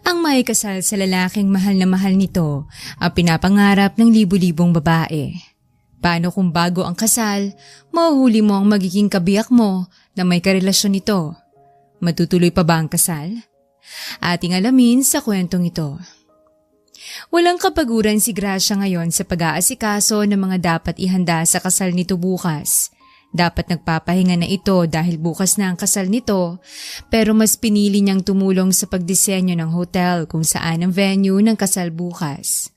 Ang makikasal sa lalaking mahal na mahal nito ang pinapangarap ng libu-libong babae. Paano kung bago ang kasal, mahuhuli mo ang magiging kabiyak mo na may karelasyon nito? Matutuloy pa ba ang kasal? Ating alamin sa kwentong ito. Walang kapaguran si Gracia ngayon sa pag-aasikaso ng mga dapat ihanda sa kasal nito bukas. Dapat nagpapahinga na ito dahil bukas na ang kasal nito, pero mas pinili niyang tumulong sa pagdisenyo ng hotel kung saan ang venue ng kasal bukas.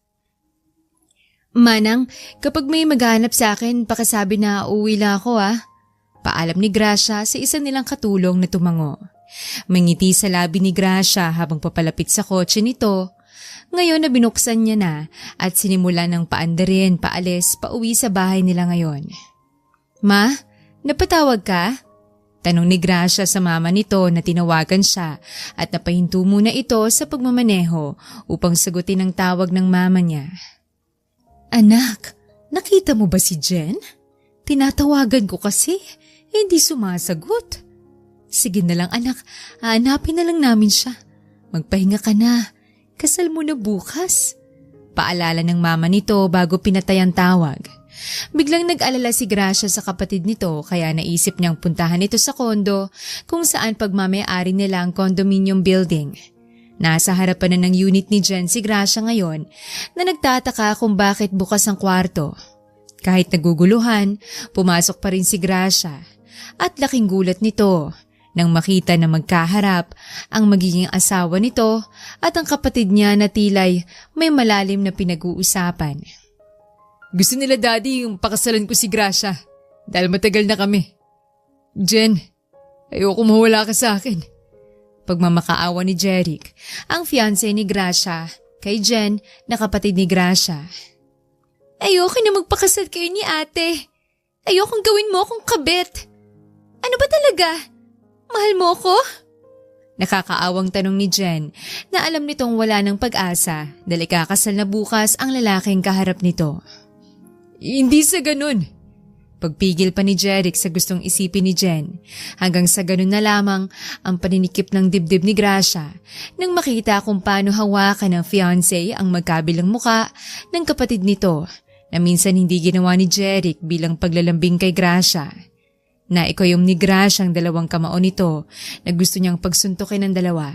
Manang, kapag may maghanap sa akin, pakisabi na uuwi lang ako Paalam ni Gracia sa isa nilang katulong na tumango. Mangiti sa labi ni Gracia habang papalapit sa kotse nito. Ngayon na binuksan niya na at sinimula ng paandarin paalis pauwi sa bahay nila ngayon. Ma, napatawag ka? Tanong ni Gracia sa mama nito na tinawagan siya at napahinto muna ito sa pagmamaneho upang sagutin ang tawag ng mama niya. Anak, nakita mo ba si Jen? Tinatawagan ko kasi, hindi sumasagot. Sige na lang anak, hahanapin na lang namin siya. Magpahinga ka na, kasal mo na bukas. Paalala ng mama nito bago pinatay ang tawag. Biglang nag-alala si Gracia sa kapatid nito kaya naisip niyang puntahan ito sa kondo kung saan pagmamayari nila ang condominium building. Nasa harapan na ng unit ni Jen si Gracia ngayon na nagtataka kung bakit bukas ang kwarto. Kahit naguguluhan, pumasok pa rin si Gracia at laking gulat nito nang makita na magkaharap ang magiging asawa nito at ang kapatid niya na tilay may malalim na pinag-uusapan. Gusto nila daddy yung pakasalan ko si Gracia dahil matagal na kami. Jen, ayoko mawala ka sa akin. Pagmamakaawa ni Jeric, ang fiancé ni Gracia, kay Jen na kapatid ni Gracia. Ayoko na magpakasal kayo ni ate. Ayokong gawin mo akong kabit. Ano ba talaga? Mahal mo ako? Nakakaawang tanong ni Jen na alam nitong wala ng pag-asa dahil ikakasal na bukas ang lalaking kaharap nito. Hindi sa ganun. Pagpigil pa ni Jeric sa gustong isipin ni Jen hanggang sa ganun na lamang ang paninikip ng dibdib ni Gracia nang makita kung paano hawakan ng fiancé ang magkabilang muka ng kapatid nito na minsan hindi ginawa ni Jeric bilang paglalambing kay Gracia. Naikayom ni Gracia ang dalawang kamao nito na gusto niyang pagsuntukin ng dalawa.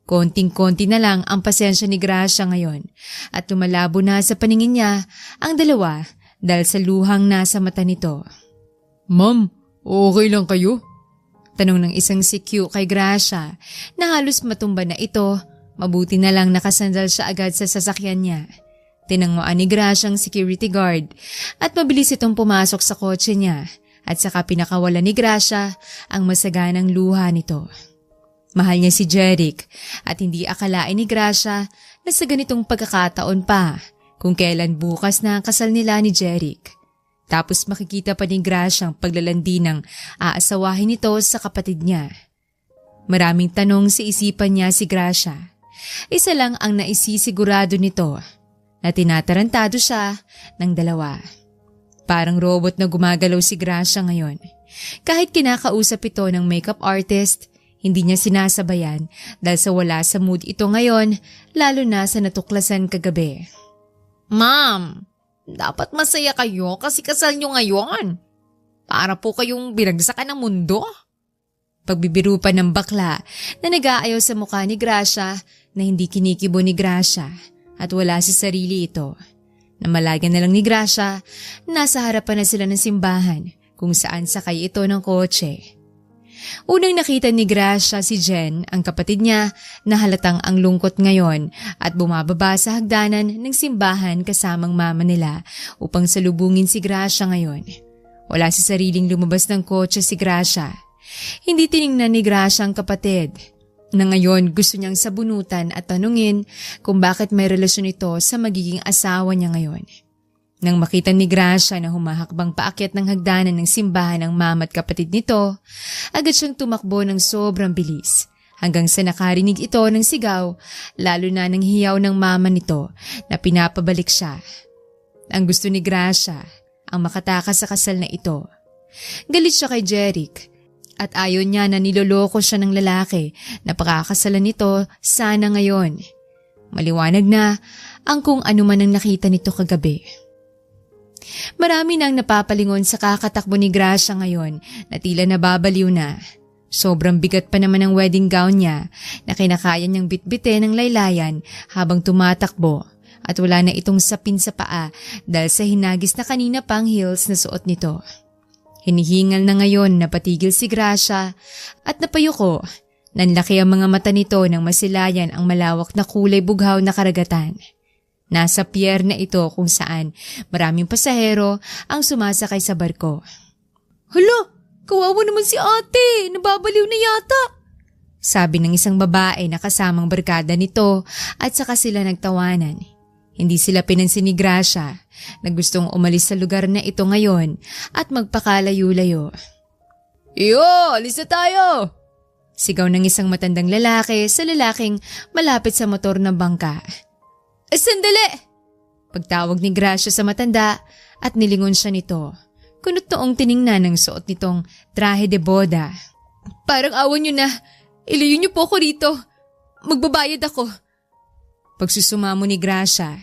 Konting-konti na lang ang pasensya ni Gracia ngayon at lumalabo na sa paningin niya ang dalawa dahil sa luhang nasa mata nito. Ma'am, okay lang kayo? Tanong ng isang CQ kay Gracia na halos matumba na ito, mabuti na lang nakasandal siya agad sa sasakyan niya. Tinanguan ni Gracia ang security guard at mabilis itong pumasok sa kotse niya at saka pinakawalan ni Gracia ang masaganang luha nito. Mahal niya si Jeric at hindi akalain ni Gracia na sa ganitong pagkakataon pa kung kailan bukas na ang kasal nila ni Jeric. Tapos makikita pa ni Gracia ang paglalandi ng aasawahin nito sa kapatid niya. Maraming tanong sa isipan niya si Gracia. Isa lang ang naisisigurado nito na tinatarantado siya ng dalawa. Parang robot na gumagalaw si Gracia ngayon. Kahit kinakausap ito ng makeup artist, hindi niya sinasabayan dahil sa wala sa mood ito ngayon, lalo na sa natuklasan kagabi. Ma'am, dapat masaya kayo kasi kasal nyo ngayon. Para po kayong binagsakan ng mundo. Pagbibiro pa ng bakla na nag-aayaw sa mukha ni Gracia na hindi kinikibo ni Gracia at wala sa sarili ito. Namalagan na lang ni Gracia, nasa harapan na sila ng simbahan kung saan sakay ito ng kotse. Unang nakita ni Gracia si Jen, ang kapatid niya, na halatang ang lungkot ngayon at bumababa sa hagdanan ng simbahan kasamang mama nila upang salubungin si Gracia ngayon. Wala si sariling lumabas ng kotse si Gracia. Hindi tiningnan ni Gracia ang kapatid na ngayon gusto niyang sabunutan at tanungin kung bakit may relasyon ito sa magiging asawa niya ngayon. Nang makita ni Gracia na humahakbang paakyat ng hagdanan ng simbahan ng mama at kapatid nito, agad siyang tumakbo ng sobrang bilis hanggang sa nakarinig ito ng sigaw, lalo na ng hiyaw ng mama nito na pinapabalik siya. Ang gusto ni Gracia ang makatakas sa kasal na ito. Galit siya kay Jeric At ayon niya na niloloko siya ng lalaki na pakakasalan nito sana ngayon. Maliwanag na ang kung ano man ang nakita nito kagabi. Marami nang napapalingon sa kakatakbo ni Gracia ngayon na tila nababaliw na. Sobrang bigat pa naman ang wedding gown niya na kinakaya niyang bitbitin ng laylayan habang tumatakbo at wala na itong sapin sa paa dahil sa hinagis na kanina pang heels na suot nito. Hinihingal na ngayon na patigil si Gracia at napayuko. Nanlaki ang mga mata nito nang masilayan ang malawak na kulay bughaw na karagatan. Nasa pier na ito kung saan maraming pasahero ang sumasakay sa barko. Hala, kawawa naman si ate, nababaliw na yata. Sabi ng isang babae na kasamang barkada nito at saka sila nagtawanan. Hindi sila pinansin ni Gracia na gustong umalis sa lugar na ito ngayon at magpakalayo-layo. Iyo, alis na tayo! Sigaw ng isang matandang lalaki sa lalaking malapit sa motor na bangka. Sandali! Pagtawag ni Gracia sa matanda at nilingon siya nito. Kunot noong tiningnan ng suot nitong trahe de boda. Parang awan niyo na. Ilayo niyo po ako rito. Magbabayad ako. Pagsusumamo ni Gracia,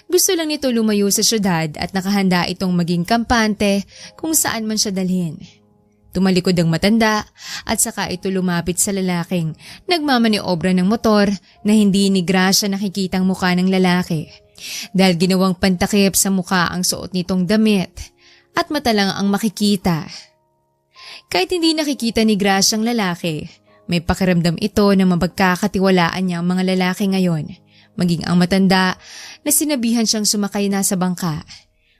gusto lang nito lumayo sa syudad at nakahanda itong maging kampante kung saan man siya dalhin. Tumalikod ang matanda at saka ito lumapit sa lalaking nagmamaniobra ng motor na hindi ni Gracia nakikitang mukha ng lalaki dahil ginawang pantakip sa mukha ang suot nitong damit at mata lang ang makikita. Kahit hindi nakikita ni Gracia ang lalaki, may pakiramdam ito na mapagkakatiwalaan niya ang mga lalaki ngayon. Maging ang matanda na sinabihan siyang sumakay na sa bangka.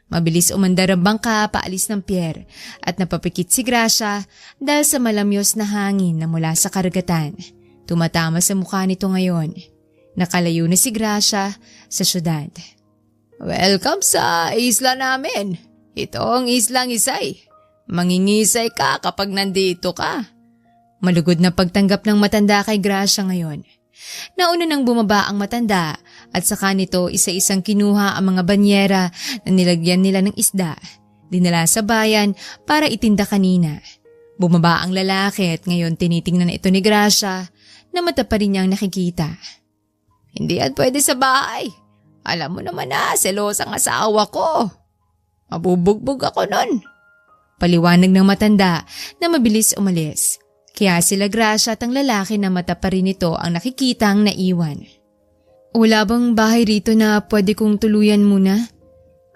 Mabilis umandar ang bangka paalis ng pier at napapikit si Gracia dahil sa malamyos na hangin na mula sa karagatan. Tumatama sa mukha nito ngayon. Nakalayo na si Gracia sa syudad. Welcome sa isla namin. Ito ang islang Isay. Mangingisay ka kapag nandito ka. Malugod na pagtanggap ng matanda kay Gracia ngayon. Nauna nang bumaba ang matanda at saka nito isa-isang kinuha ang mga banyera na nilagyan nila ng isda. Dinala sa bayan para itinda kanina. Bumaba ang lalaki at ngayon tinitingnan na ito ni Gracia na mata pa rin niyang nakikita. Hindi yan pwede sa bahay. Alam mo naman na, selosang asawa ko. Mabubugbog ako nun. Paliwanag ng matanda na mabilis umalis. Kaya sila Gracia at ang lalaki na mata pa rin ito ang nakikitang naiwan. Wala bang bahay rito na pwede kong tuluyan muna?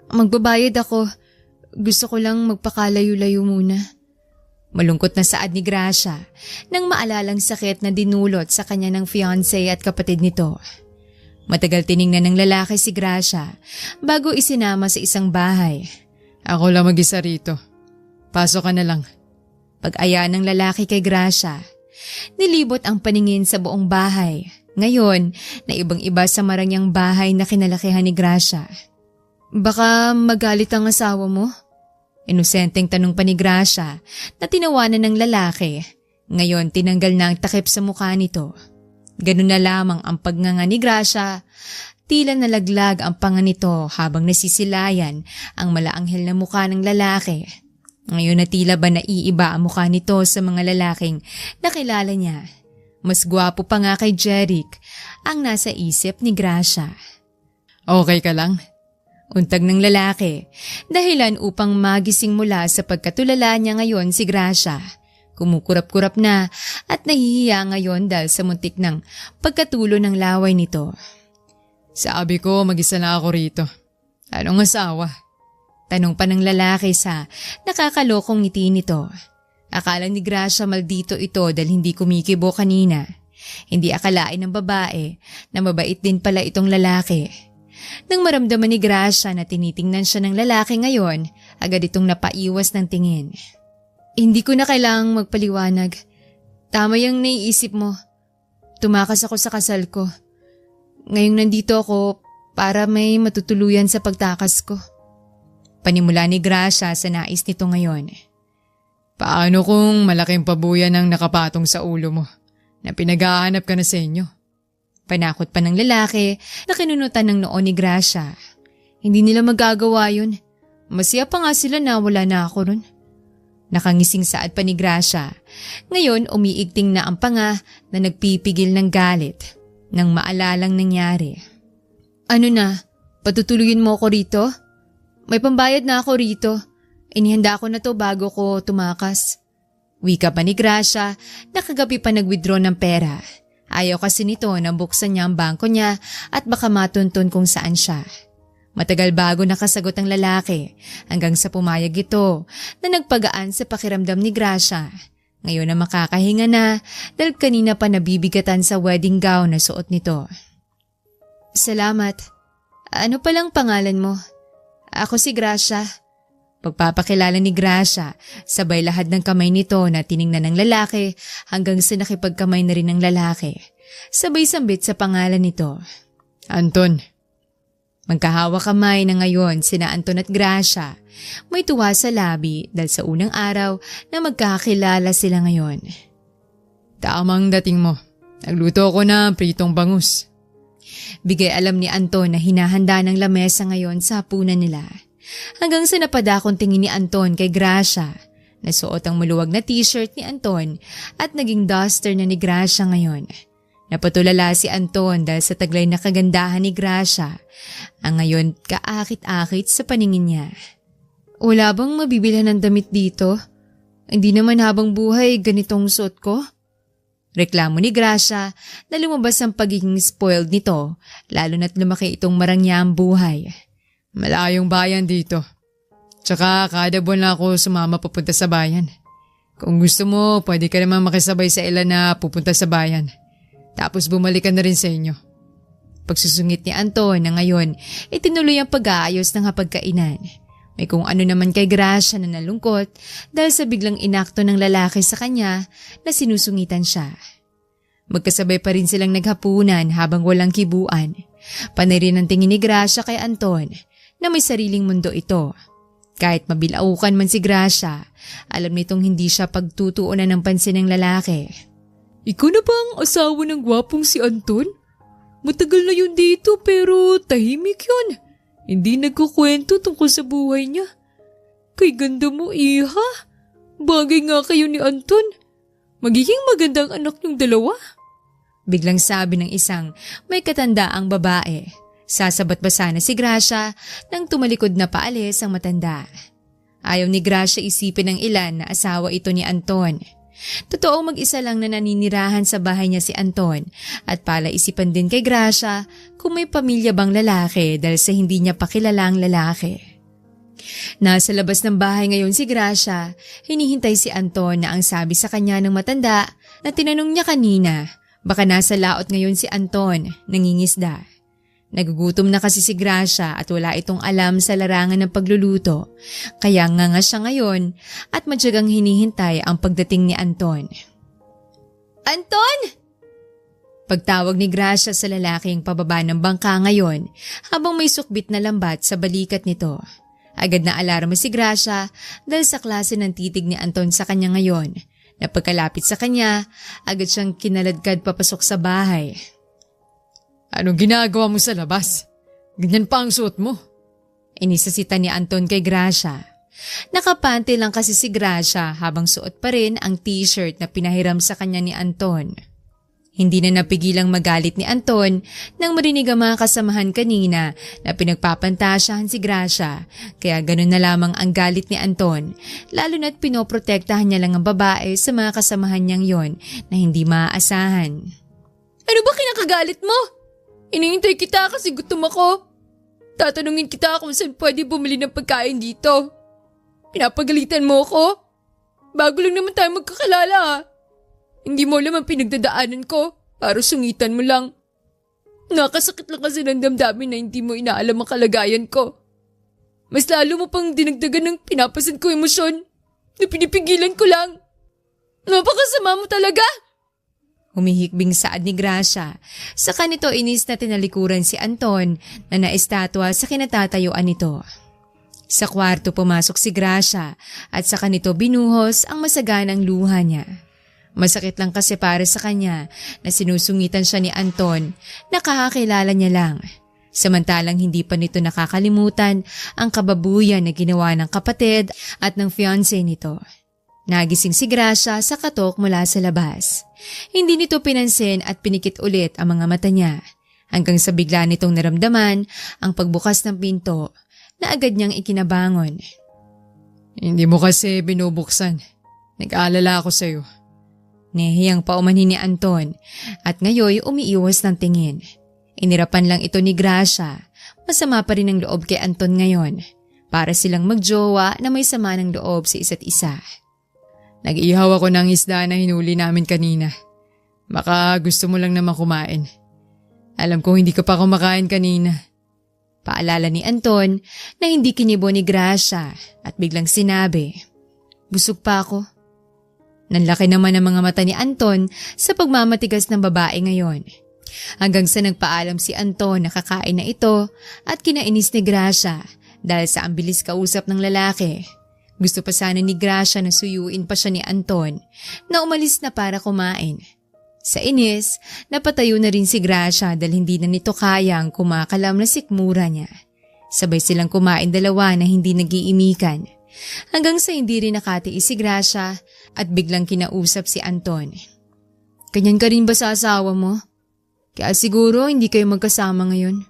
Magbabayad ako. Gusto ko lang magpakalayo-layo muna. Malungkot na saad ni Gracia nang maalalang sakit na dinulot sa kanya ng fiancé at kapatid nito. Matagal tiningnan ng lalaki si Gracia bago isinama sa isang bahay. Ako lang mag-isa rito. Pasok ka na lang. Pag-aya ng lalaki kay Gracia, nilibot ang paningin sa buong bahay. Ngayon, na ibang-iba sa marangyang bahay na kinalakihan ni Gracia. Baka magalit ang asawa mo? Inosenteng tanong pa ni Gracia na tinawanan ng lalaki. Ngayon, tinanggal na ang takip sa mukha nito. Ganun na lamang ang pagnganga ni Gracia. Tila nalaglag ang panga nito habang nasisilayan ang malaanghel na mukha ng lalaki. Ngayon na tila ba naiiba ang mukha nito sa mga lalaking nakilala niya. Mas gwapo pa nga kay Jeric ang nasa isip ni Gracia. Okay ka lang? Untag ng lalaki, dahilan upang magising mula sa pagkatulala niya ngayon si Gracia. Kumukurap-kurap na at nahihiya ngayon dahil sa muntik ng pagkatulo ng laway nito. Sabi ko mag-isa na ako rito. Anong asawa? Tanong pa ng lalaki sa nakakalokong ngiti nito. Akala ni Gracia maldito ito dahil hindi kumikibo kanina. Hindi akalain ng babae na mabait din pala itong lalaki. Nang maramdaman ni Gracia na tinitingnan siya ng lalaki ngayon, agad itong napaiwas ng tingin. Hindi ko na kailangang magpaliwanag. Tama yung naiisip mo. Tumakas ako sa kasal ko. Ngayong nandito ako para may matutuluyan sa pagtakas ko. Panimula ni Gracia sa nais nito ngayon. Paano kung malaking pabuyan ang nakapatong sa ulo mo na pinaghahanap ka na sa inyo? Panakot pa ng lalaki na kinunutan ng noo ni Gracia. Hindi nila magagawa yun. Masaya pa nga sila na wala na ako ron. Nakangising saad pa ni Gracia. Ngayon umiigting na ang panga na nagpipigil ng galit nang maalalang nangyari. Ano na? Patutuluyin mo ako rito? May pambayad na ako rito. Inihanda ko na to bago ko tumakas. Wika pa ni Gracia na kagabi pa nag-withdraw ng pera. Ayaw kasi nito na buksan niya ang bangko niya at baka matuntun kung saan siya. Matagal bago nakasagot ang lalaki hanggang sa pumayag ito na nagpagaan sa pakiramdam ni Gracia. Ngayon na makakahinga na dahil kanina pa nabibigatan sa wedding gown na suot nito. Salamat. Ano palang pangalan mo? Ako si Gracia. Pagpapakilala ni Gracia, sabay lahad ng kamay nito na tiningnan ng lalaki hanggang sa nakipagkamay na rin ng lalaki. Sabay sambit sa pangalan nito. Anton. Magkahawak kamay na ngayon sina Anton at Gracia. May tuwa sa labi dahil sa unang araw na magkakilala sila ngayon. Tamang dating mo. Nagluto ko na pritong bangus. Bigay alam ni Anton na hinahanda ng lamesa ngayon sa hapunan nila. Hanggang sa napadakong tingin ni Anton kay Gracia. Nasuot ang maluwag na t-shirt ni Anton at naging duster na ni Gracia ngayon. Napatulala si Anton dahil sa taglay na kagandahan ni Gracia. Ang ngayon kaakit-akit sa paningin niya. Wala bang mabibilhan ng damit dito? Hindi naman habang buhay ganitong suot ko? Reklamo ni Gracia na lumabas ang pagiging spoiled nito lalo na't lumaki itong marangya ang buhay. Malayong bayan dito. Tsaka kada buwan lang ako sumama papunta sa bayan. Kung gusto mo, pwede ka naman makisabay sa ilan na pupunta sa bayan. Tapos bumalikan na rin sa inyo. Pagsusungit ni Anton na ngayon, itinuloy ang pag-aayos ng hapagkainan. May kung ano naman kay Gracia na nalungkot dahil sa biglang inakto ng lalaki sa kanya na sinusungitan siya. Magkasabay pa rin silang naghapunan habang walang kibuan. Panay rin ang tingin ni Gracia kay Anton na may sariling mundo ito. Kahit mabilaukan man si Gracia, alam nitong hindi siya pagtutuunan ng pansin ng lalaki. Ikaw na ba ang asawa ng gwapong si Anton? Matagal na yun dito pero tahimik yun. Hindi nagkukwento tungkol sa buhay niya. Kay ganda mo, iha. Bagay nga kayo ni Anton. Magiging magandang anak niyong dalawa. Biglang sabi ng isang may katandaang babae. Sasabat ba sana si Gracia nang tumalikod na paalis ang matanda. Ayaw ni Gracia isipin ng ilan na asawa ito ni Anton. Totoong mag-isa lang na naninirahan sa bahay niya si Anton at pala isipan din kay Gracia kung may pamilya bang lalaki dahil sa hindi niya pakilalang lalaki. Nasa labas ng bahay ngayon si Gracia, hinihintay si Anton na ang sabi sa kanya ng matanda na tinanong niya kanina, baka nasa laot ngayon si Anton, nangingisda. Nagugutom na kasi si Gracia at wala itong alam sa larangan ng pagluluto, kaya nganga siya ngayon at matyagang hinihintay ang pagdating ni Anton. Anton! Pagtawag ni Gracia sa lalaking pababa ng bangka ngayon habang may sukbit na lambat sa balikat nito. Agad na alarma si Gracia dahil sa klase ng titig ni Anton sa kanya ngayon. Na pagkalapit sa kanya, agad siyang kinaladkad papasok sa bahay. Anong ginagawa mo sa labas? Ganyan pa ang suot mo. Inisasita ni Anton kay Gracia. Nakapante lang kasi si Gracia habang suot pa rin ang t-shirt na pinahiram sa kanya ni Anton. Hindi na napigilang magalit ni Anton nang marinig ang mga kasamahan kanina na pinagpapantasyahan si Gracia. Kaya ganun na lamang ang galit ni Anton, lalo na't pinoprotektahan niya lang ang babae sa mga kasamahan niyang yon na hindi maaasahan. Ano ba kinakagalit mo? Inihintay kita kasi gutom ako. Tatanungin kita kung saan pwede bumili ng pagkain dito. Pinapagalitan mo ako? Bago lang naman tayo magkakalala. Hindi mo alam ang pinagdadaanan ko para sungitan mo lang. Nakasakit lang kasi ng damdamin na hindi mo inaalam ang kalagayan ko. Mas lalo mo pang dinagdagan ng pinapasan ko emosyon na pinipigilan ko lang. Napakasama mo talaga! Humihikbing saad ni Gracia. Sa kanito inis na tinalikuran si Anton na naistatwa sa kinatatayuan nito. Sa kwarto pumasok si Gracia at sa kanito binuhos ang masaganang luha niya. Masakit lang kasi para sa kanya na sinusungitan siya ni Anton na kakakilala niya lang. Samantalang hindi pa nito nakakalimutan ang kababuyan na ginawa ng kapatid at ng fiancé nito. Nagising si Gracia sa katok mula sa labas. Hindi nito pinansin at pinikit ulit ang mga mata niya hanggang sa bigla nitong naramdaman ang pagbukas ng pinto na agad niyang ikinabangon. Hindi mo kasi binubuksan. Nag-aalala ako sa'yo. Nehiyang paumanhin ni Anton at ngayoy umiiwas ng tingin. Inirapan lang ito ni Gracia. Masama pa rin ang loob kay Anton ngayon para silang magjowa na may sama ng loob sa isa't isa. Nag-ihaw ako ng isda na hinuli namin kanina. Baka gusto mo lang naman kumain. Alam ko hindi ka pa kumakain kanina. Paalala ni Anton na hindi kinibo ni Gracia at biglang sinabi, "Busog pa ako." Nanlaki naman ang mga mata ni Anton sa pagmamatigas ng babae ngayon. Hanggang sa nagpaalam si Anton na kakain na ito at kinainis ni Gracia dahil sa ang bilis kausap ng lalaki. Gusto pa sana ni Gracia na suyuin pa siya ni Anton na umalis na para kumain. Sa inis, napatayo na rin si Gracia dahil hindi na nito kayang kumakalam na sikmura niya. Sabay silang kumain dalawa na hindi nag-iimikan. Hanggang sa hindi rin nakatiis si Gracia at biglang kinausap si Anton. "Ganyan ka rin ba sa asawa mo? Kaya siguro hindi kayo magkasama ngayon."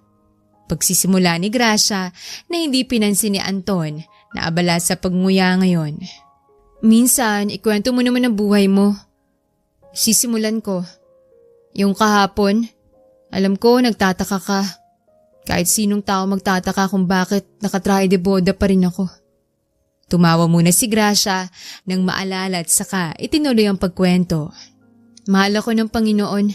Pagsisimula ni Gracia na hindi pinansin ni Anton na abala sa pagnguya ngayon. "Minsan, ikwento mo naman ang buhay mo." Sisimulan ko. "Yung kahapon, alam ko nagtataka ka. Kahit sinong tao magtataka kung bakit nakatrahe de boda pa rin ako." Tumawa muna si Gracia nang maalala at saka itinuloy ang pagkwento. "Mahal ako ng Panginoon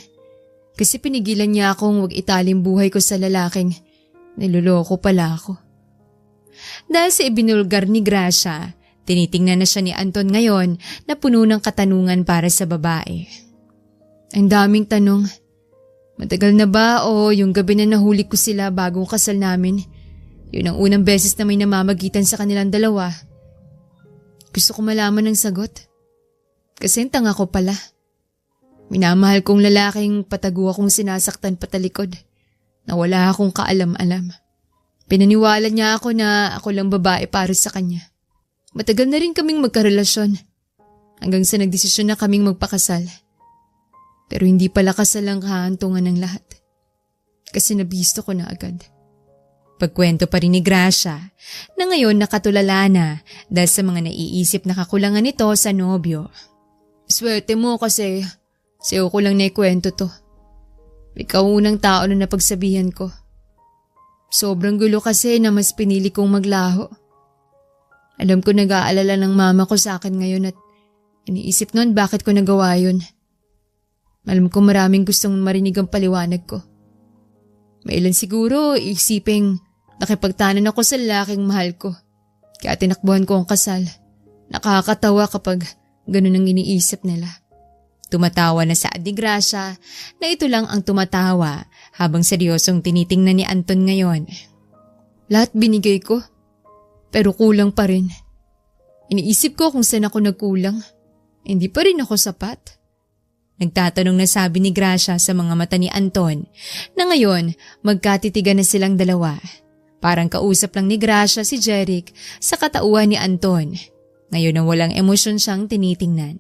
kasi pinigilan niya akong wag italim buhay ko sa lalaking niloloko pala ako." Dahil sa ibinulgar ni Gracia, tinitingnan na siya ni Anton ngayon na puno ng katanungan para sa babae. "Ang daming tanong. Matagal na ba o yung gabi na nahuli ko sila bagong kasal namin? Yun ang unang beses na may namamagitan sa kanilang dalawa. Gusto ko malaman ng sagot. Kasi tanga ko pala. Minamahal kong lalaking patago akong sinasaktan patalikod na wala akong kaalam-alam. Pinaniwala niya ako na ako lang babae para sa kanya. Matagal na rin kaming magkarelasyon hanggang sa nagdesisyon na kaming magpakasal. Pero hindi pala kasal ang kahantungan ng lahat kasi nabisto ko na agad." Pagkwento pa rin ni Gracia na ngayon nakatulala na dahil sa mga naiisip na kakulangan nito sa nobyo. "Swerte mo kasi sa'yo ko lang naikwento to. Ikaw unang tao na napagsabihan ko. Sobrang gulo kasi na mas pinili kong maglaho. Alam ko nag-aalala ng mama ko sa akin ngayon at iniisip noon bakit ko nagawa yun. Alam ko maraming gustong marinig ang paliwanag ko. Mailan siguro isiping nakipagtanan ako sa lalaking mahal ko. Kaya tinakbuhan ko ang kasal. Nakakatawa kapag ganun ang iniisip nila." Tumatawa na sa ni Gracia na ito lang ang tumatawa habang seryosong tinitingnan ni Anton ngayon. "Lahat binigay ko, pero kulang pa rin. Iniisip ko kung saan ako nagkulang. Hindi pa rin ako sapat." Nagtatanong na sabi ni Gracia sa mga mata ni Anton na ngayon magkatitigan na silang dalawa. Parang kausap lang ni Gracia si Jeric sa katauhan ni Anton. Ngayon ang walang emosyon siyang tinitingnan.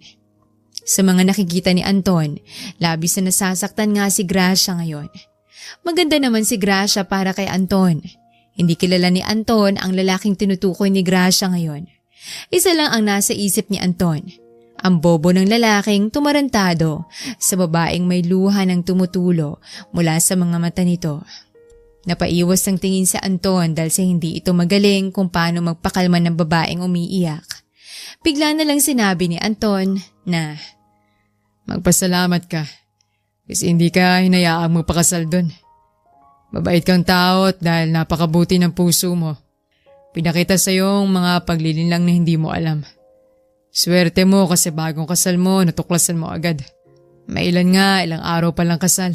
Sa mga nakikita ni Anton, labis na nasasaktan nga si Gracia ngayon. Maganda naman si Gracia para kay Anton. Hindi kilala ni Anton ang lalaking tinutukoy ni Gracia ngayon. Isa lang ang nasa isip ni Anton. Ang bobo ng lalaking tumarantado sa babaeng may luha ng tumutulo mula sa mga mata nito. Napaiwas ang tingin sa Anton dahil sa hindi ito magaling kung paano magpakalma ng babaeng umiiyak. Bigla na lang sinabi ni Anton na, "Magpasalamat ka kasi hindi ka hinayaang magpakasal doon. Mabait kang tao at dahil napakabuti ng puso mo, pinakita sa iyong mga paglilinlang na hindi mo alam. Swerte mo kasi bagong kasal mo, natuklasan mo agad. Mailan nga, ilang araw pa lang kasal.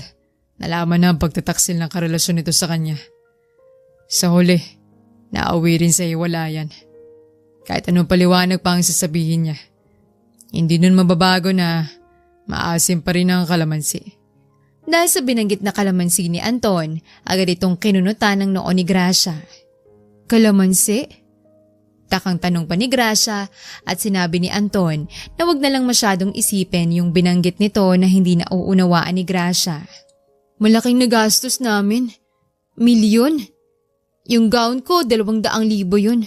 Nalaman na ang pagtataksil ng karelasyon nito sa kanya. Sa huli, naawi rin sa iwalayan. Kahit anong paliwanag pa ang sasabihin niya. Hindi nun mababago na maasim pa rin ang kalamansi." Dahil sa binanggit na kalamansi ni Anton, agad itong kinunutan ng noo ni Gracia. "Kalamansi? Takang tanong pa ni Gracia at sinabi ni Anton na wag na lang masyadong isipin yung binanggit nito na hindi na uunawaan ni Gracia. Malaking nagastos namin. Milyon. Yung gown ko, 200,000 yun.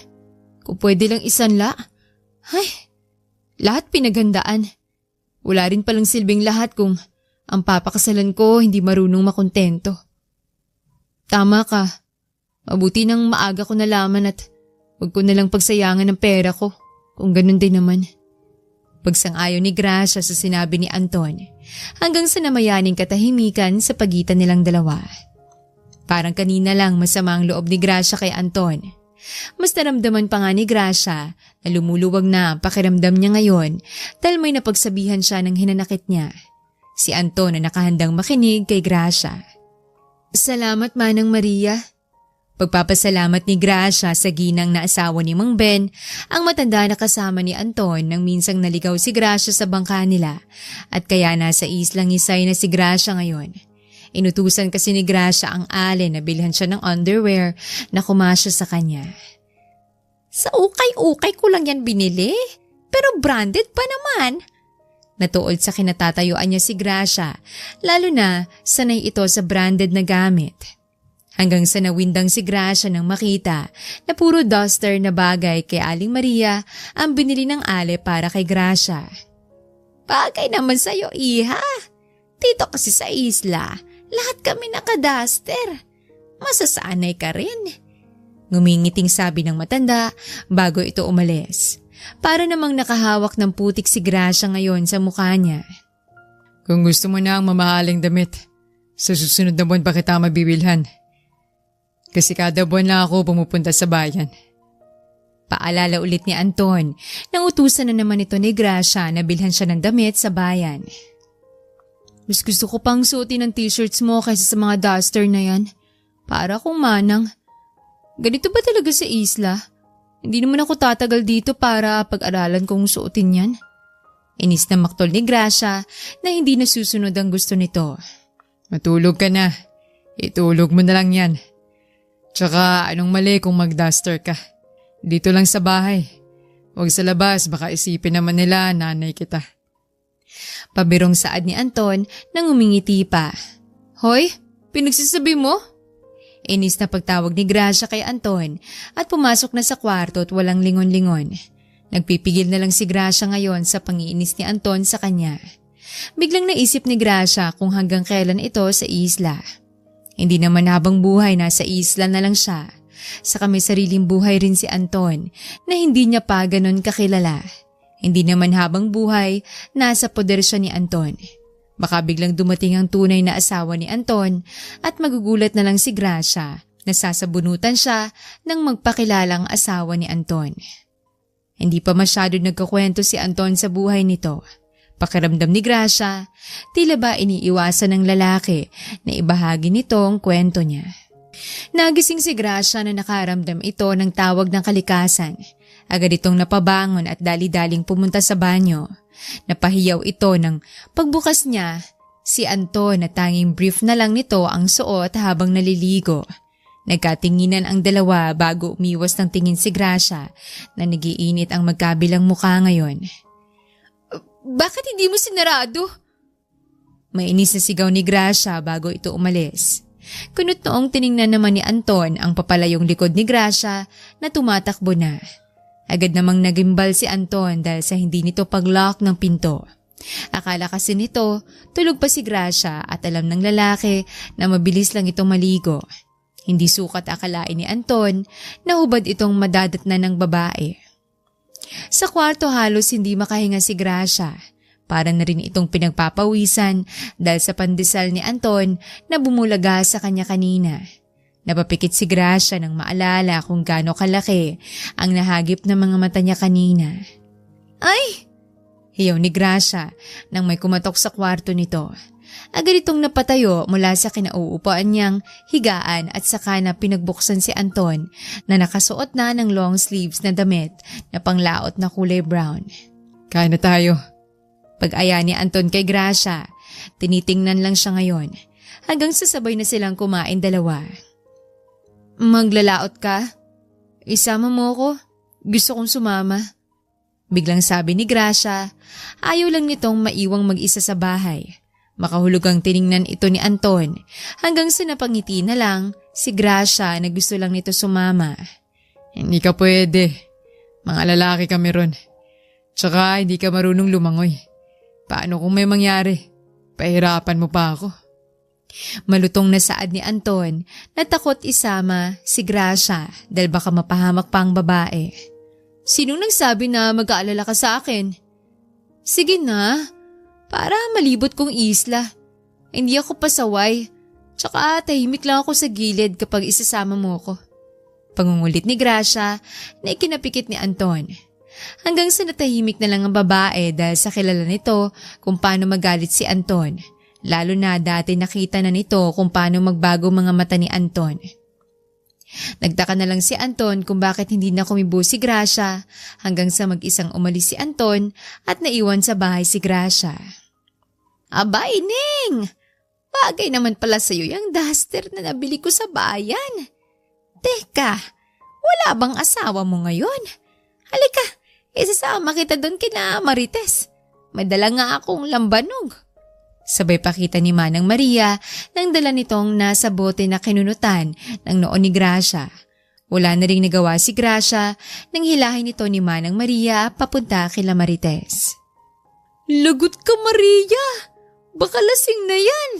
Kung pwede lang isanla. Ay, lahat pinaghandaan. Wala rin palang silbing lahat kung ang papakasalan ko hindi marunong makontento. Tama ka. Mabuti nang maaga ko nalaman at huwag ko nalang pagsayangan ng pera ko kung ganun din naman. Pagsang-ayon ni Gracia sa sinabi ni Anton hanggang sa namayaning katahimikan sa pagitan nilang dalawa. Parang kanina lang masama ang loob ni Gracia kay Anton. Mas naramdaman pa nga ni Gracia na lumuluwag na ang pakiramdam niya ngayon dahil may napagsabihan siya ng hinanakit niya. Si Anton na nakahandang makinig kay Gracia. Salamat, Manang Maria. Pagpapasalamat ni Gracia sa ginang na asawa ni Mang Ben, ang matanda na kasama ni Anton nang minsang naligaw si Gracia sa bangka nila at kaya nasa islang Isay na si Gracia ngayon. Inutusan kasi ni Gracia ang Allen na bilhan siya ng underwear na kumasya sa kanya. Sa ukay-ukay ko lang yan binili, pero branded pa naman. Natuol sa kinatatayuan niya si Gracia, lalo na sanay ito sa branded na gamit. Hanggang sa nawindang si Gracia nang makita na puro duster na bagay kay Aling Maria ang binili ng Ale para kay Gracia. Bagay naman sa'yo, iha. Dito kasi sa isla, lahat kami naka-duster. Masasanay ka rin. Ngumingiting sabi ng matanda bago ito umalis. Para namang nakahawak ng putik si Gracia ngayon sa mukha niya. Kung gusto mo na ang mamahaling damit, sa susunod na buwan pa kita mabibilhan. Kasi kada buwan lang ako pumupunta sa bayan. Paalala ulit ni Anton nang utusan na naman ito ni Gracia na bilhan siya ng damit sa bayan. Mas gusto ko pang suotin ang t-shirts mo kaysa sa mga duster na yan. Para akong manang. Ganito ba talaga sa isla? Hindi naman ako tatagal dito para pag-aralan kong suotin yan. Inis na maktol ni Gracia na hindi nasusunod ang gusto nito. Matulog ka na. Itulog mo na lang yan. Tsaka anong mali kung mag-duster ka? Dito lang sa bahay. Huwag sa labas, baka isipin naman nila nanay kita. Pabirong saad ni Anton nang umingiti pa. Hoy, pinagsasabi mo? Inis na pagtawag ni Gracia kay Anton at pumasok na sa kwarto at walang lingon-lingon. Nagpipigil na lang si Gracia ngayon sa pangiinis ni Anton sa kanya. Biglang naisip ni Gracia kung hanggang kailan ito sa isla. Hindi naman habang buhay nasa isla na lang siya. Saka may sariling buhay rin si Anton na hindi niya pa ganon kakilala. Hindi naman habang buhay nasa poder siya ni Anton. Baka biglang dumating ang tunay na asawa ni Anton at magugulat na lang si Gracia na sasabunutan siya ng magpakilalang asawa ni Anton. Hindi pa masyado nagkakwento si Anton sa buhay nito. Pakiramdam ni Gracia, tila ba iniiwasan ng lalaki na ibahagi nito ang kwento niya. Nagising si Gracia na nakaramdam ito ng tawag ng kalikasan. Agad itong napabangon at dali-daling pumunta sa banyo. Napahiyaw ito ng pagbukas niya. Si Anton na tanging brief na lang nito ang suot habang naliligo. Nagkatinginan ang dalawa bago umiwas ng tingin si Gracia na nagiinit ang magkabilang mukha ngayon. Bakit hindi mo sinarado? Mainis na sigaw ni Gracia bago ito umalis. Kunot noong tiningnan naman ni Anton ang papalayong likod ni Gracia na tumatakbo na. Agad namang nagimbal si Anton dahil sa hindi nito pag-lock ng pinto. Akala kasi nito tulog pa si Gracia at alam ng lalaki na mabilis lang itong maligo. Hindi sukat akalain ni Anton na hubad itong madadatnan ng babae. Sa kwarto halos hindi makahinga si Gracia. Para na rin itong pinagpapawisan dahil sa pandesal ni Anton na bumulaga sa kanya kanina. Napapikit si Gracia nang maalala kung gaano kalaki ang nahagip ng mga mata niya kanina. Ay! Hiyaw ni Gracia nang may kumatok sa kwarto nito. Agad itong napatayo mula sa kinauupuan niyang higaan at saka na pinagbuksan si Anton na nakasuot na ng long sleeves na damit na panglaot na kulay brown. Kain na tayo. Pag-aya ni Anton kay Gracia, tinitingnan lang siya ngayon hanggang sasabay na silang kumain dalawa. Maglalaot ka? Isama mo ko? gusto kong sumama. Biglang sabi ni Gracia, ayaw lang nitong maiwang mag-isa sa bahay. Makahulog ang tiningnan ito ni Anton hanggang sa napangiti na lang si Gracia na gusto lang nito sumama. Hindi ka pwede. Mga lalaki kami ron. Tsaka hindi ka marunong lumangoy. Paano kung may mangyari? Pahirapan mo pa ako. Malutong na saad ni Anton na takot isama si Gracia dahil baka mapahamak pa ang babae. Sinong nagsabi na mag-aalala ka sa akin? Sige na, para malibot kong isla. Hindi ako pasaway, tsaka tahimik lang ako sa gilid kapag isasama mo ko. Pangungulit ni Gracia na ikinapikit ni Anton. Hanggang sa natahimik na lang ang babae dahil sa kilala nito kung paano magalit si Anton. Lalo na dati nakita na nito kung paano magbago mga mata ni Anton. Nagtaka na lang si Anton kung bakit hindi na kumibo si Gracia hanggang sa mag-isang umalis si Anton at naiwan sa bahay si Gracia. Abay, Ning! Bagay naman pala sa'yo yung duster na nabili ko sa bayan. Teka, wala bang asawa mo ngayon? Halika, isasama kita doon kina Marites. May dala nga akong lambanog. Sabay pakita ni Manang Maria nang dala nitong nasa bote na kinunutan ng noon ni Gracia. Wala na ring nagawa si Gracia nang hilahin ito ni Manang Maria papunta kila Marites. Lagot ka, Maria! Baka lasing na yan!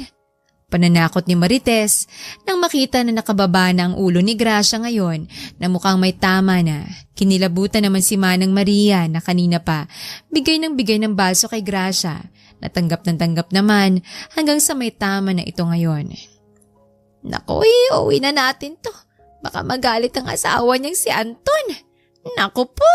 Pananakot ni Marites nang makita na nakababa na ang ulo ni Gracia ngayon na mukhang may tama na. Kinilabutan naman si Manang Maria na kanina pa bigay ng baso kay Gracia. Natanggap ng tanggap naman hanggang sa may tama na ito ngayon. Naku, uwi na natin to. Baka magalit ang asawa niyang si Anton. Naku po!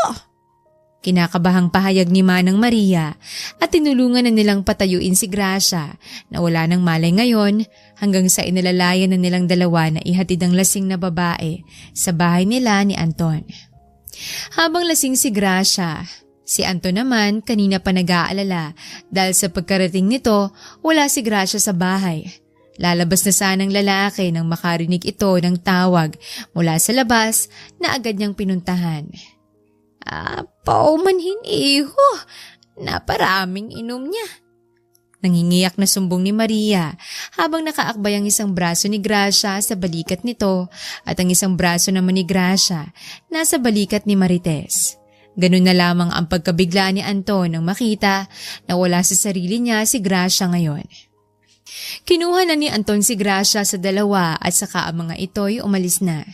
Kinakabahang pahayag ni Manang Maria at tinulungan na nilang patayuin si Gracia na wala nang malay ngayon hanggang sa inalalayan na nilang dalawa na ihatid ang lasing na babae sa bahay nila ni Anton. Habang lasing si Gracia, si Anton naman kanina pa nag-aalala dahil sa pagkarating nito wala si Gracia sa bahay. Lalabas na sanang lalaki nang makarinig ito ng tawag mula sa labas na agad niyang pinuntahan. Paumanhin iho, naparaming inom niya. Nangingiyak na sumbong ni Maria habang nakaakbay ang isang braso ni Gracia sa balikat nito at ang isang braso naman ni Gracia nasa balikat ni Marites. Ganun na lamang ang pagkabigla ni Anton nang makita na wala sa sarili niya si Gracia ngayon. Kinuha na ni Anton si Gracia sa dalawa at saka ang mga ito'y umalis na.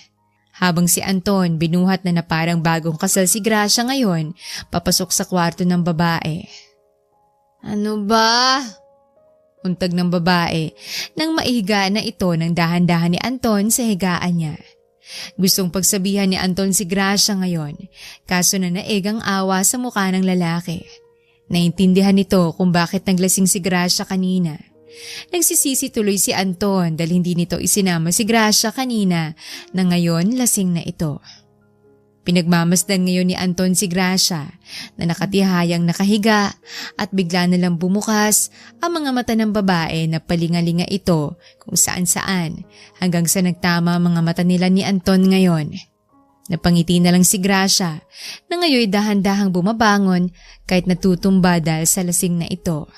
Habang si Anton binuhat na parang bagong kasal si Gracia ngayon, papasok sa kwarto ng babae. Ano ba? Untag ng babae nang maihiga na ito ng dahan-dahan ni Anton sa higaan niya. Gustong pagsabihan ni Anton si Gracia ngayon, kaso na naig ang awa sa mukha ng lalaki. Naintindihan nito kung bakit naglasing si Gracia kanina. Nagsisisi tuloy si Anton dahil hindi nito isinama si Gracia kanina na ngayon lasing na ito. Pinagmamasdan ngayon ni Anton si Gracia na nakatihayang nakahiga at bigla na lang bumukas ang mga mata ng babae na palingalinga ito kung saan-saan hanggang sa nagtama ang mga mata nila ni Anton ngayon. Napangiti na lang si Gracia na ngayon dahan-dahang bumabangon kahit natutumba dahil sa lasing na ito.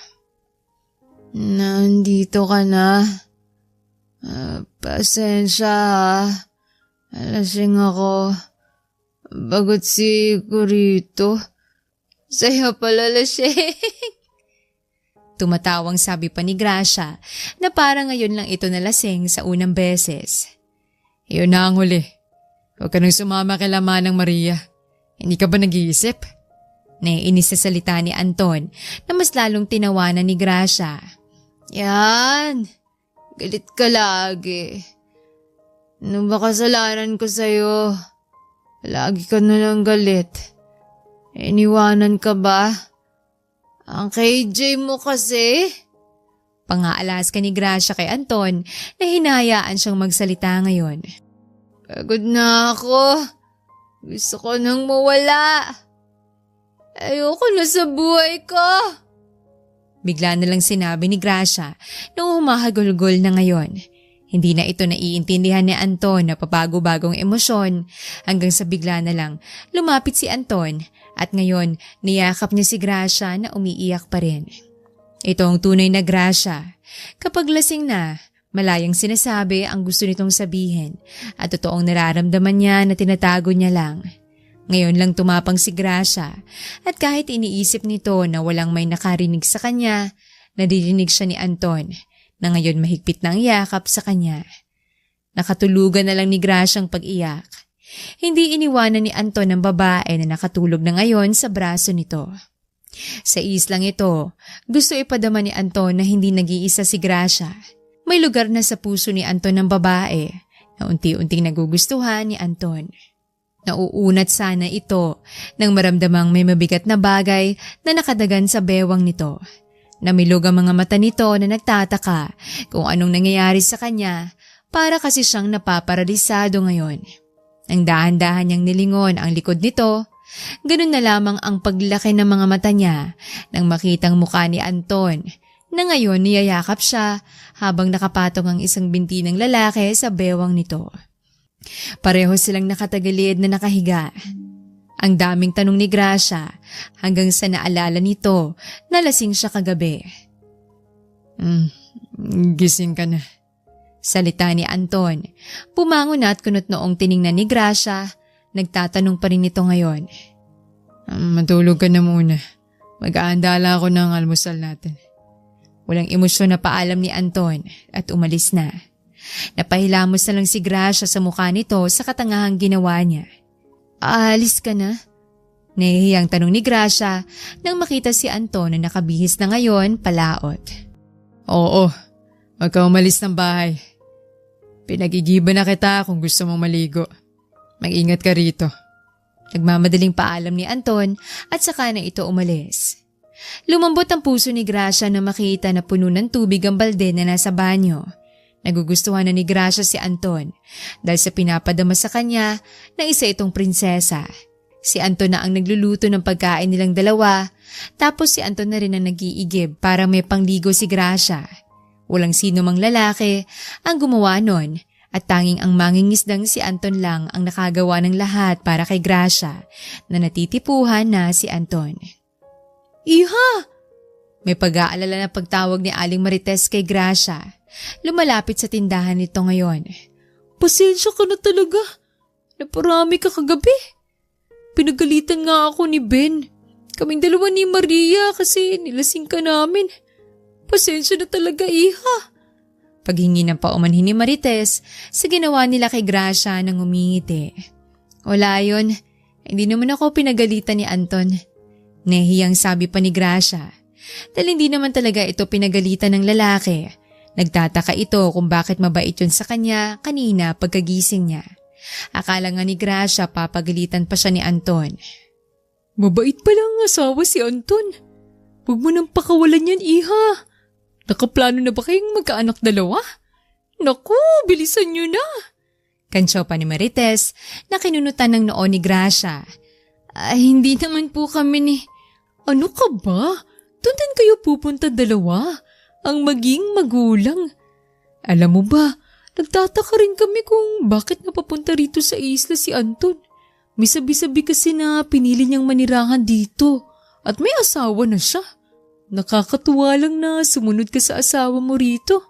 Nandito ka na. Pasensya ha. Lasing ako. Bagot si Kurito. Saya pala lasing. Tumatawang sabi pa ni Gracia na parang ngayon lang ito nalasing sa unang beses. Iyon na ang huli. Huwag ka nang sumama kay Manang Maria. Hindi ka ba nag-iisip? Naiinis sa salita ni Anton na mas lalong tinawanan ni Gracia. Yan, galit ka lagi. Ano ba kasalanan ko sa'yo? Lagi ka na lang galit. Iniwanan ka ba? Ang KJ mo kasi. Pangaalas ka ni Gracia kay Anton na hinahayaan siyang magsalita ngayon. Pagod na ako. Gusto ko nang mawala. Ayoko na sa buhay ko. Bigla na lang sinabi ni Gracia na humahagulgol na ngayon. Hindi na ito naiintindihan ni Anton na pabago-bagong emosyon hanggang sa bigla na lang lumapit si Anton at ngayon niyakap niya si Gracia na umiiyak pa rin. Ito ang tunay na Gracia. Kapag lasing na, malayang sinasabi ang gusto nitong sabihin at totoong nararamdaman niya na tinatago niya lang. Ngayon lang tumapang si Gracia at kahit iniisip nito na walang may nakarinig sa kanya, naririnig siya ni Anton na ngayon mahigpit na ang yakap sa kanya. Nakatulugan na lang ni Gracia ang pag-iyak. Hindi iniwanan ni Anton ang babae na nakatulog na ngayon sa braso nito. Sa islang ito, gusto ipadama ni Anton na hindi nag-iisa si Gracia. May lugar na sa puso ni Anton ng babae na unti-unting nagugustuhan ni Anton. Nauunat sana ito nang maramdamang may mabigat na bagay na nakadagan sa bewang nito. Namilog ang mga mata nito na nagtataka kung anong nangyayari sa kanya para kasi siyang napaparalisado ngayon. Ang dahan-dahan niyang nilingon ang likod nito, ganun na lamang ang paglaki ng mga mata niya nang makitang mukha ni Anton na ngayon niyayakap siya habang nakapatong ang isang binti ng lalaki sa bewang nito. Pareho silang nakatagilid na nakahiga. Ang daming tanong ni Gracia hanggang sa naalala nito na lasing siya kagabi. Gising ka na. Salita ni Anton. Pumangon na at kunot noong tiningnan ni Gracia. Nagtatanong pa rin ito ngayon. Matulog ka na muna. Mag-aandala ako ng almusal natin. Walang emosyon na paalam ni Anton at umalis na. Napahilamos na lang si Gracia sa mukha nito sa katangahang ginawa niya. Aalis ka na? Nahihiyang tanong ni Gracia nang makita si Anton na nakabihis na ngayon palaot. Oo, wag ka umalis ng bahay. Pinag-igiba na kita kung gusto mong maligo. Mag-ingat ka rito. Nagmamadaling paalam ni Anton at saka na ito umalis. Lumambot ang puso ni Gracia na makita na puno ng tubig ang balde na nasa banyo. Nagugustuhan na ni Gracia si Anton dahil sa pinapadama sa kanya na isa itong prinsesa. Si Anton na ang nagluluto ng pagkain nilang dalawa, tapos si Anton na rin ang nag-iigib para may pangligo si Gracia. Walang sino mang lalaki ang gumawa nun at tanging ang mangingisdang si Anton lang ang nakagawa ng lahat para kay Gracia na natitipuhan na si Anton. Iha! May pag-aalala na pagtawag ni Aling Marites kay Gracia. Lumalapit sa tindahan nito ngayon. Pasensya ka na talaga. Naparami ka kagabi. Pinagalitan nga ako ni Ben. Kaming dalawa ni Maria kasi nilasing ka namin. Pasensya na talaga, iha. Paghingi ng paumanhin ni Marites sa ginawa nila kay Gracia nang umingiti. Wala yun. Hindi naman ako pinagalitan ni Anton. Nahiyang sabi pa ni Gracia. Dahil hindi naman talaga ito pinagalitan ng lalaki. Nagtataka ito kung bakit mabait yun sa kanya kanina pagkagising niya. Akala nga ni Gracia papagalitan pa siya ni Anton. Mabait pala ang asawa si Anton. Huwag mo nang pakawalan yan, iha. Nakaplano na ba kayong magkaanak dalawa? Naku, bilisan nyo na. Kansyaw pa ni Marites na kinunutan ng noo ni Gracia. Hindi naman po kami ni... Ano ka ba? Doon din kayo pupunta dalawa? Ang maging magulang. Alam mo ba, nagtataka rin kami kung bakit napapunta rito sa isla si Anton. May sabi-sabi kasi na pinili niyang manirahan dito at may asawa na siya. Nakakatuwa lang na sumunod ka sa asawa mo rito.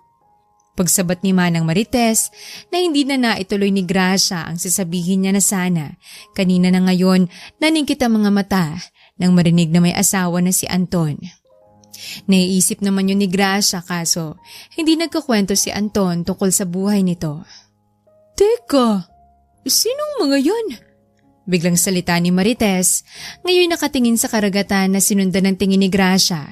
Pagsabat ni Manang Marites na hindi na naituloy ni Gracia ang sasabihin niya na sana. Kanina na ngayon naningkit ang mga mata nang marinig na may asawa na si Anton. Naiisip naman yun ni Gracia kaso hindi nagkakwento si Anton tungkol sa buhay nito. Teka, sinong mga yan? Biglang salita ni Marites, ngayon nakatingin sa karagatan na sinundan ng tingin ni Gracia.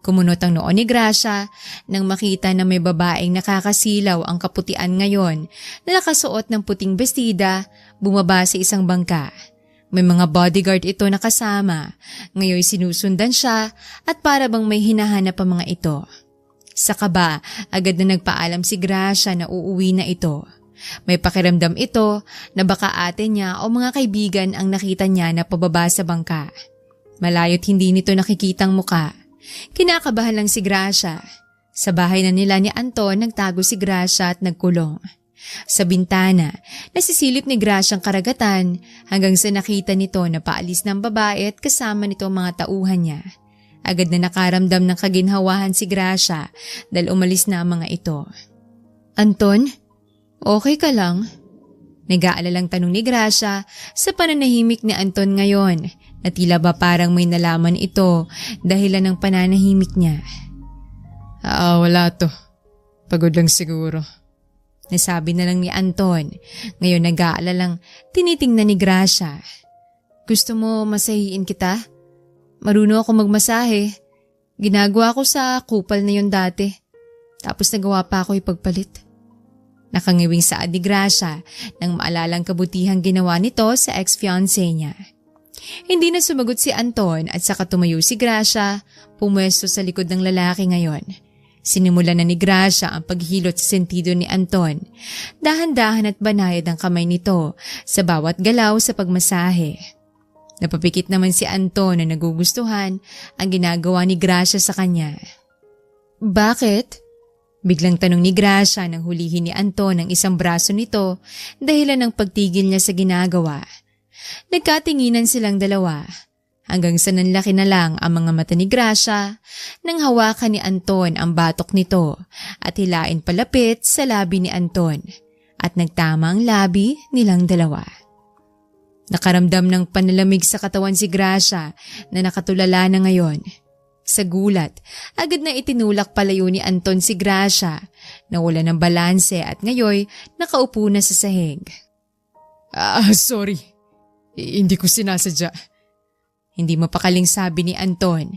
Kumunot ang noo ni Gracia nang makita na may babaeng nakakasilaw ang kaputian ngayon na nakasuot ng puting bestida bumaba sa isang bangka. May mga bodyguard ito na kasama. Ngayon sinusundan siya at para bang may hinahanap ang mga ito. Sa kaba, agad na nagpaalam si Gracia na uuwi na ito. May pakiramdam ito na baka ate niya o mga kaibigan ang nakita niya na pababa sa bangka. Malayo't hindi nito nakikitang muka. Kinakabahan lang si Gracia. Sa bahay na nila ni Anton nagtago si Gracia at nagkulong. Sa bintana, nasisilip ni Gracia ang karagatan hanggang sa nakita nito na paalis ng babae at kasama nito ang mga tauhan niya. Agad na nakaramdam ng kaginhawahan si Gracia dahil umalis na ang mga ito. Anton, okay ka lang? Nag-aalalang tanong ni Gracia sa pananahimik ni Anton ngayon na tila ba parang may nalaman ito dahilan ng pananahimik niya. Wala to. Pagod lang siguro. Nasabi na lang ni Anton. Ngayon nag-aalalang tinitingnan ni Gracia. Gusto mo masahiin kita? Marunong ako magmasahe. Ginagawa ko sa kupal na yun dati. Tapos nagawa pa ako ipagpalit. Nakangiwing saad ni Gracia nang maalalang kabutihang ginawa nito sa ex-fiancé niya. Hindi na sumagot si Anton at saka tumayo si Gracia, pumwesto sa likod ng lalaki ngayon. Sinimulan na ni Gracia ang paghilot sa sentido ni Anton. Dahan-dahan at banayad ang kamay nito sa bawat galaw sa pagmasahe. Napapikit naman si Anton na nagugustuhan ang ginagawa ni Gracia sa kanya. Bakit? Biglang tanong ni Gracia nang hulihin ni Anton ang isang braso nito dahilan ng pagtigil niya sa ginagawa. Nagkatinginan silang dalawa. Hanggang sa nanlaki na lang ang mga mata ni Gracia nang hawakan ni Anton ang batok nito at hilain palapit sa labi ni Anton at nagtama ang labi nilang dalawa. Nakaramdam ng panalamig sa katawan si Gracia na nakatulala na ngayon. Sa gulat, agad na itinulak palayo ni Anton si Gracia na wala ng balanse at ngayon nakaupo na sa sahig. Sorry. Hindi ko sinasadya. Hindi mapakaling sabi ni Anton.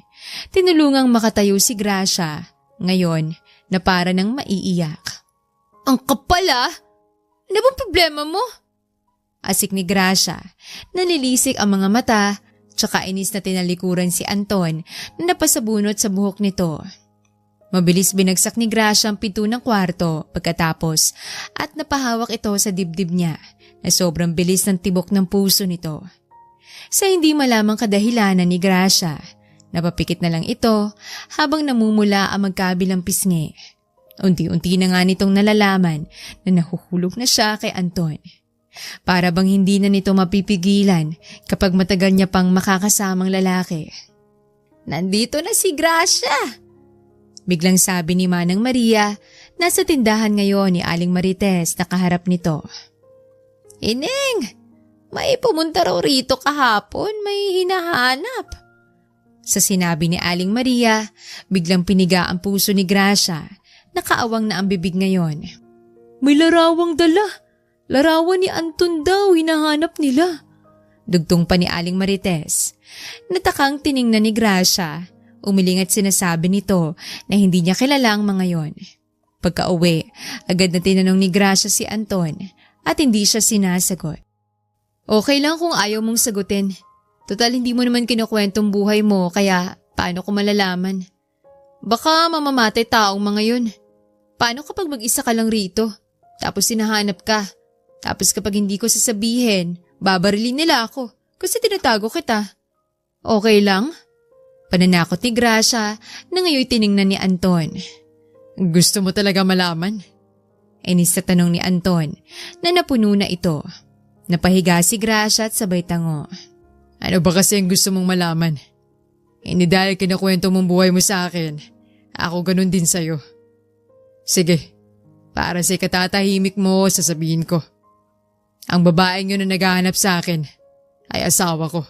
Tinulungang makatayo si Gracia, ngayon na para nang maiiyak. Ang kapal ah! Ano bang problema mo? Asik ni Gracia, nalilisik ang mga mata, tsaka inis na tinalikuran si Anton na napasabunot sa buhok nito. Mabilis binagsak ni Gracia ang pinto ng kwarto pagkatapos at napahawak ito sa dibdib niya na sobrang bilis ng tibok ng puso nito. Sa hindi malamang kadahilanan ni Gracia, napapikit na lang ito habang namumula ang magkabilang pisngi. Unti-unti na nga nitong nalalaman na nahuhulog na siya kay Anton. Para bang hindi na nito mapipigilan kapag matagal niya pang makakasamang lalaki. Nandito na si Gracia! Biglang sabi ni Manang Maria, nasa tindahan ngayon ni Aling Marites na kaharap nito. Ineng! May pumunta raw rito kahapon, may hinahanap. Sa sinabi ni Aling Maria, biglang piniga ang puso ni Gracia. Nakaawang na ang bibig ngayon. May larawang dala. Larawan ni Anton daw, hinahanap nila. Dugtong pa ni Aling Marites. Natakang tiningnan ni Gracia. Umiling at sinasabi nito na hindi niya kilala ang mga yon. Pagka-uwi, agad na tinanong ni Gracia si Anton at hindi siya sinasagot. Okay lang kung ayaw mong sagutin. Total hindi mo naman kinukwentong buhay mo kaya paano ko malalaman? Baka mamamatay taong mga yun. Paano kapag mag-isa ka lang rito? Tapos sinahanap ka. Tapos kapag hindi ko sasabihin, babarilin nila ako kasi tinatago kita. Okay lang? Pananakot ni Gracia na ngayon tiningnan ni Anton. Gusto mo talaga malaman? Inis sa tanong ni Anton na napuno na ito. Napahiga si Gracia at sabay tango. Ano ba kasi ang gusto mong malaman? Hindi dahil kinakwento mong buhay mo sa akin. Ako ganun din sa'yo. Sige, para sa ikatatahimik mo, sasabihin ko. Ang babaeng yun na naghahanap sa akin ay asawa ko.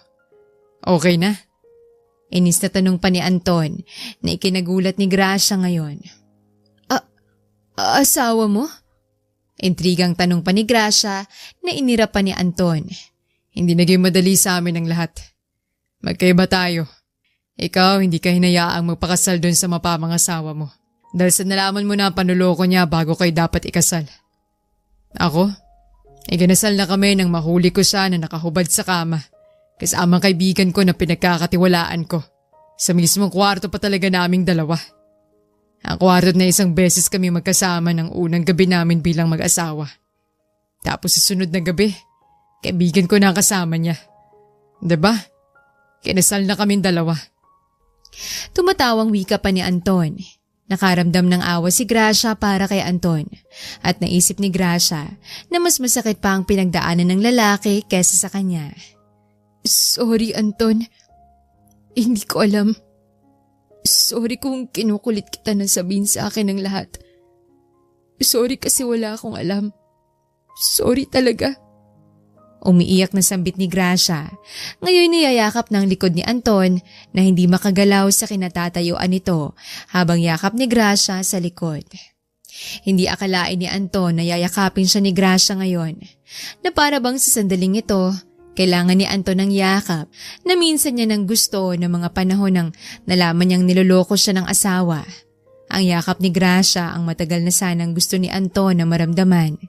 Okay na? Inis na tanong pa ni Anton na ikinagulat ni Gracia ngayon. Asawa mo? Intrigang tanong pa ni Gracia na inira pa ni Anton. Hindi naging madali sa amin ang lahat. Magkaiba tayo. Ikaw hindi ka hinayaang magpakasal doon sa mapamang asawa mo. Dahil sa nalaman mo na panuloko niya bago kayo dapat ikasal. Ako? Ikinasal na kami nang mahuli ko siya na nakahubad sa kama. Kasamang kaibigan ko na pinagkakatiwalaan ko. Sa mismong kwarto pa talaga naming dalawa. Ang kwarto na isang beses kami magkasama ng unang gabi namin bilang mag-asawa. Tapos sa sunod na gabi, kaibigan ko na kasama niya. Diba? Kinasal na kaming dalawa. Tumatawang wika pa ni Anton. Nakaramdam ng awa si Gracia para kay Anton at naisip ni Gracia na mas masakit pa ang pinagdaanan ng lalaki kesa sa kanya. Sorry, Anton. Hindi ko alam. Sorry kung kinukulit kita na sabihin sa akin ng lahat. Sorry kasi wala akong alam. Sorry talaga. Umiiyak na sambit ni Gracia. Ngayon niyayakap ng likod ni Anton na hindi makagalaw sa kinatatayuan nito habang yakap ni Gracia sa likod. Hindi akalain ni Anton na yayakapin siya ni Gracia ngayon na para bang sa sandaling ito, kailangan ni Anton ng yakap na minsan niya nang gusto ng mga panahon nang nalaman niyang niloloko siya ng asawa. Ang yakap ni Gracia ang matagal na sanang gusto ni Anton na maramdaman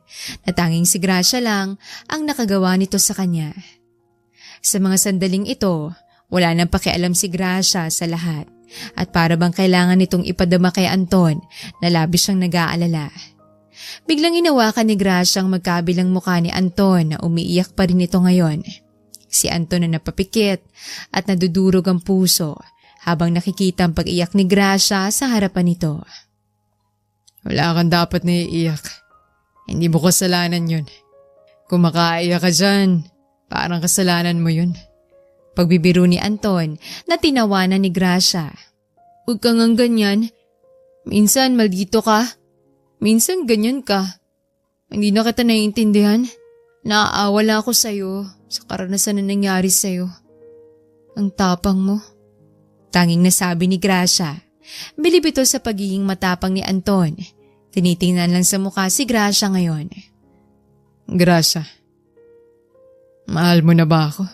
na tanging si Gracia lang ang nakagawa nito sa kanya. Sa mga sandaling ito, wala nang pakialam si Gracia sa lahat at para bang kailangan nitong ipadama kay Anton na labis siyang nag-aalala. Biglang inawakan ni Gracia ang magkabilang mukha ni Anton na umiiyak pa rin ito ngayon. Si Anton na napapikit at nadudurog ang puso habang nakikita ang pag-iyak ni Gracia sa harapan nito. Wala kang dapat na iiyak. Hindi mo kasalanan yun. Kung makaiyak ka dyan, parang kasalanan mo yun. Pagbibiro ni Anton na tinawanan ni Gracia. Huwag kang ang ganyan. Minsan maldito ka. Minsan ganyan ka. Hindi na kita naiintindihan. Naaawa lang ako sa'yo sa karanasan na nangyari sa'yo. Ang tapang mo. Tanging nasabi ni Gracia. Bilib ito sa pagiging matapang ni Anton. Tinitingnan lang sa mukha si Gracia ngayon. Gracia, mahal mo na ba ako?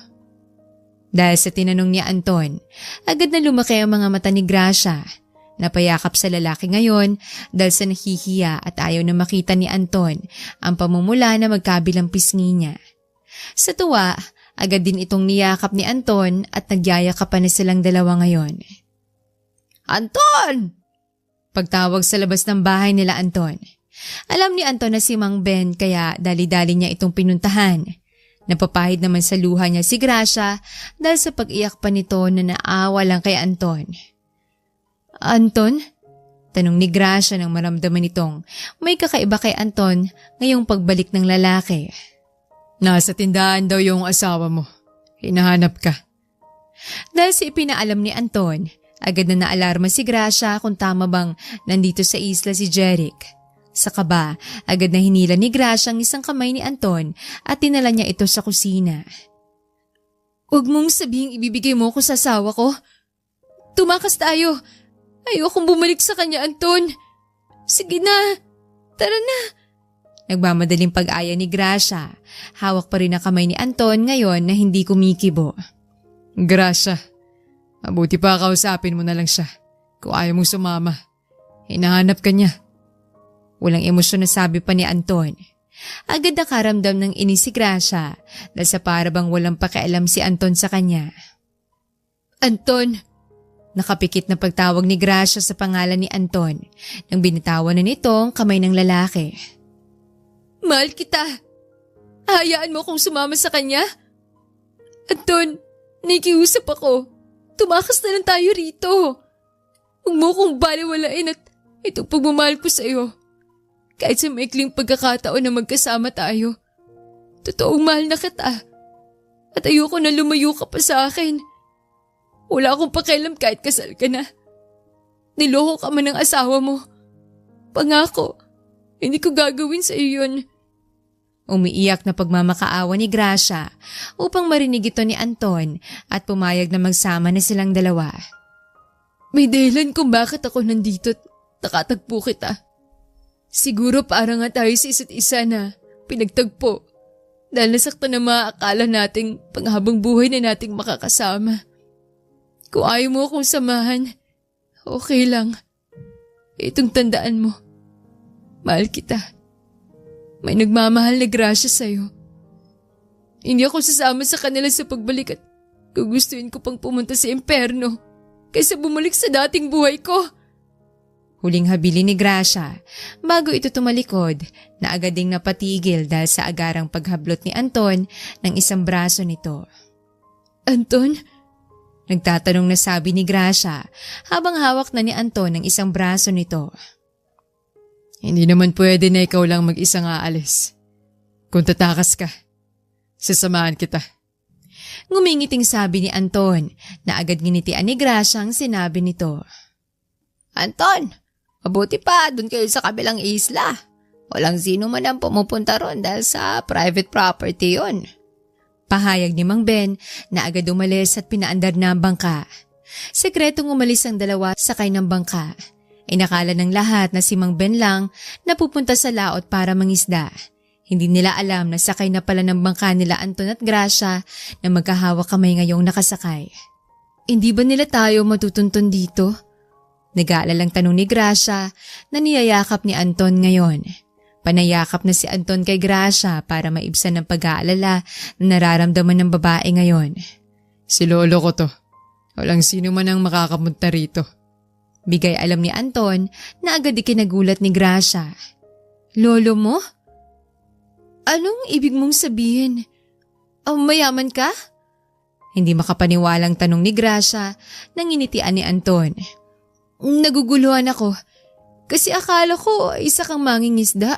Dahil sa tinanong ni Anton, agad na lumaki ang mga mata ni Gracia. Napayakap sa lalaki ngayon dahil sa nahihiya at ayaw na makita ni Anton ang pamumula na magkabilang pisngi niya. Sa tuwa, agad din itong niyakap ni Anton at nagyayakapan na silang dalawa ngayon. Anton! Pagtawag sa labas ng bahay nila Anton. Alam ni Anton na si Mang Ben kaya dali-dali niya itong pinuntahan. Napapahid naman sa luha niya si Gracia dahil sa pag-iyak pa nito na naawa lang kay Anton. Anton? Tanong ni Gracia nang maramdaman nitong may kakaiba kay Anton ngayong pagbalik ng lalaki. Nasa tindahan daw yung asawa mo. Hinahanap ka. Dahil sa ipinaalam ni Anton, agad na naalarma si Gracia kung tama bang nandito sa isla si Jeric. Sa kaba, agad na hinila ni Gracia ang isang kamay ni Anton at tinala niya ito sa kusina. Huwag mong sabihing ibibigay mo ko sa asawa ko. Tumakas tayo. Ayokong bumalik sa kanya, Anton. Sige na. Tara na. Nagmamadaling pag-aya ni Gracia. Hawak pa rin ang kamay ni Anton ngayon na hindi kumikibo. Gracia, mabuti pa kausapin mo na lang siya. Kung ayaw mong sumama, hinahanap ka niya. Walang emosyon na sabi pa ni Anton. Agad nakaramdam ng inis si Gracia dahil sa parabang walang pakialam si Anton sa kanya. Anton! Nakapikit na pagtawag ni Gracia sa pangalan ni Anton nang binitawan na nito ang kamay ng lalaki. Mahal kita. Hayaan mo akong sumama sa kanya? Anton, nakikiusap ako. Tumakas na lang tayo rito. Huwag mo akong baliwalain at itong pagmamahal ko sa iyo. Kahit sa maikling pagkakataon na magkasama tayo. Totoong mahal na kita. At ayoko na lumayo ka pa sa akin. Wala akong pakialam kahit kasal ka na. Niloko ka man ng asawa mo. Pangako, hindi ko gagawin sa iyo yun. Umiiyak na pagmamakaawa ni Gracia upang marinig ito ni Anton at pumayag na magsama na silang dalawa. May dahilan kung bakit ako nandito at nakatagpo kita. Siguro para nga tayo sa isa't isa na pinagtagpo dahil nasaktan na maaakala nating panghabang buhay na nating makakasama. Kung ayaw mo akong samahan, okay lang. Itong tandaan mo, mahal kita. May nagmamahal na Gracia sa'yo. Hindi ako sasama sa kanila sa pagbalik at gugustuhin ko pang pumunta sa impyerno kaysa bumalik sa dating buhay ko. Huling habili ni Gracia bago ito tumalikod na agad ding napatigil dahil sa agarang paghablot ni Anton ng isang braso nito. Anton, Nagtatanong na sabi ni Gracia habang hawak na ni Anton ang isang braso nito. Hindi naman pwede na ikaw lang mag-isang aalis. Kung tatakas ka, sasamahan kita. Ngumingiting sabi ni Anton na agad ginitian ni Gracia ang sinabi nito. Anton, mabuti pa dun kayo sa kabilang isla. Walang sino man ang pumupunta ron dahil sa private property yun. Pahayag ni Mang Ben na agad umalis at pinaandar na ang bangka. Sekretong umalis ang dalawa sakay ng bangka. Inakala ng lahat na si Mang Ben lang na pupunta sa laot para mangisda. Hindi nila alam na sakay na pala ng bangka nila Anton at Gracia na magkahawak kamay ngayong nakasakay. Hindi ba nila tayo matutuntun dito? Nag-aalalang tanong ni Gracia na niyayakap ni Anton ngayon. Panayakap na si Anton kay Gracia para maibsan ng pag-aalala na nararamdaman ng babae ngayon. Si lolo ko to. Walang sino man ang makakapunta rito. Bigay alam ni Anton na agad ikinagulat ni Gracia. Lolo mo? Anong ibig mong sabihin? Mayaman ka? Hindi makapaniwalang tanong ni Gracia nang initian ni Anton. Naguguluhan ako. Kasi akala ko isa kang mangingisda.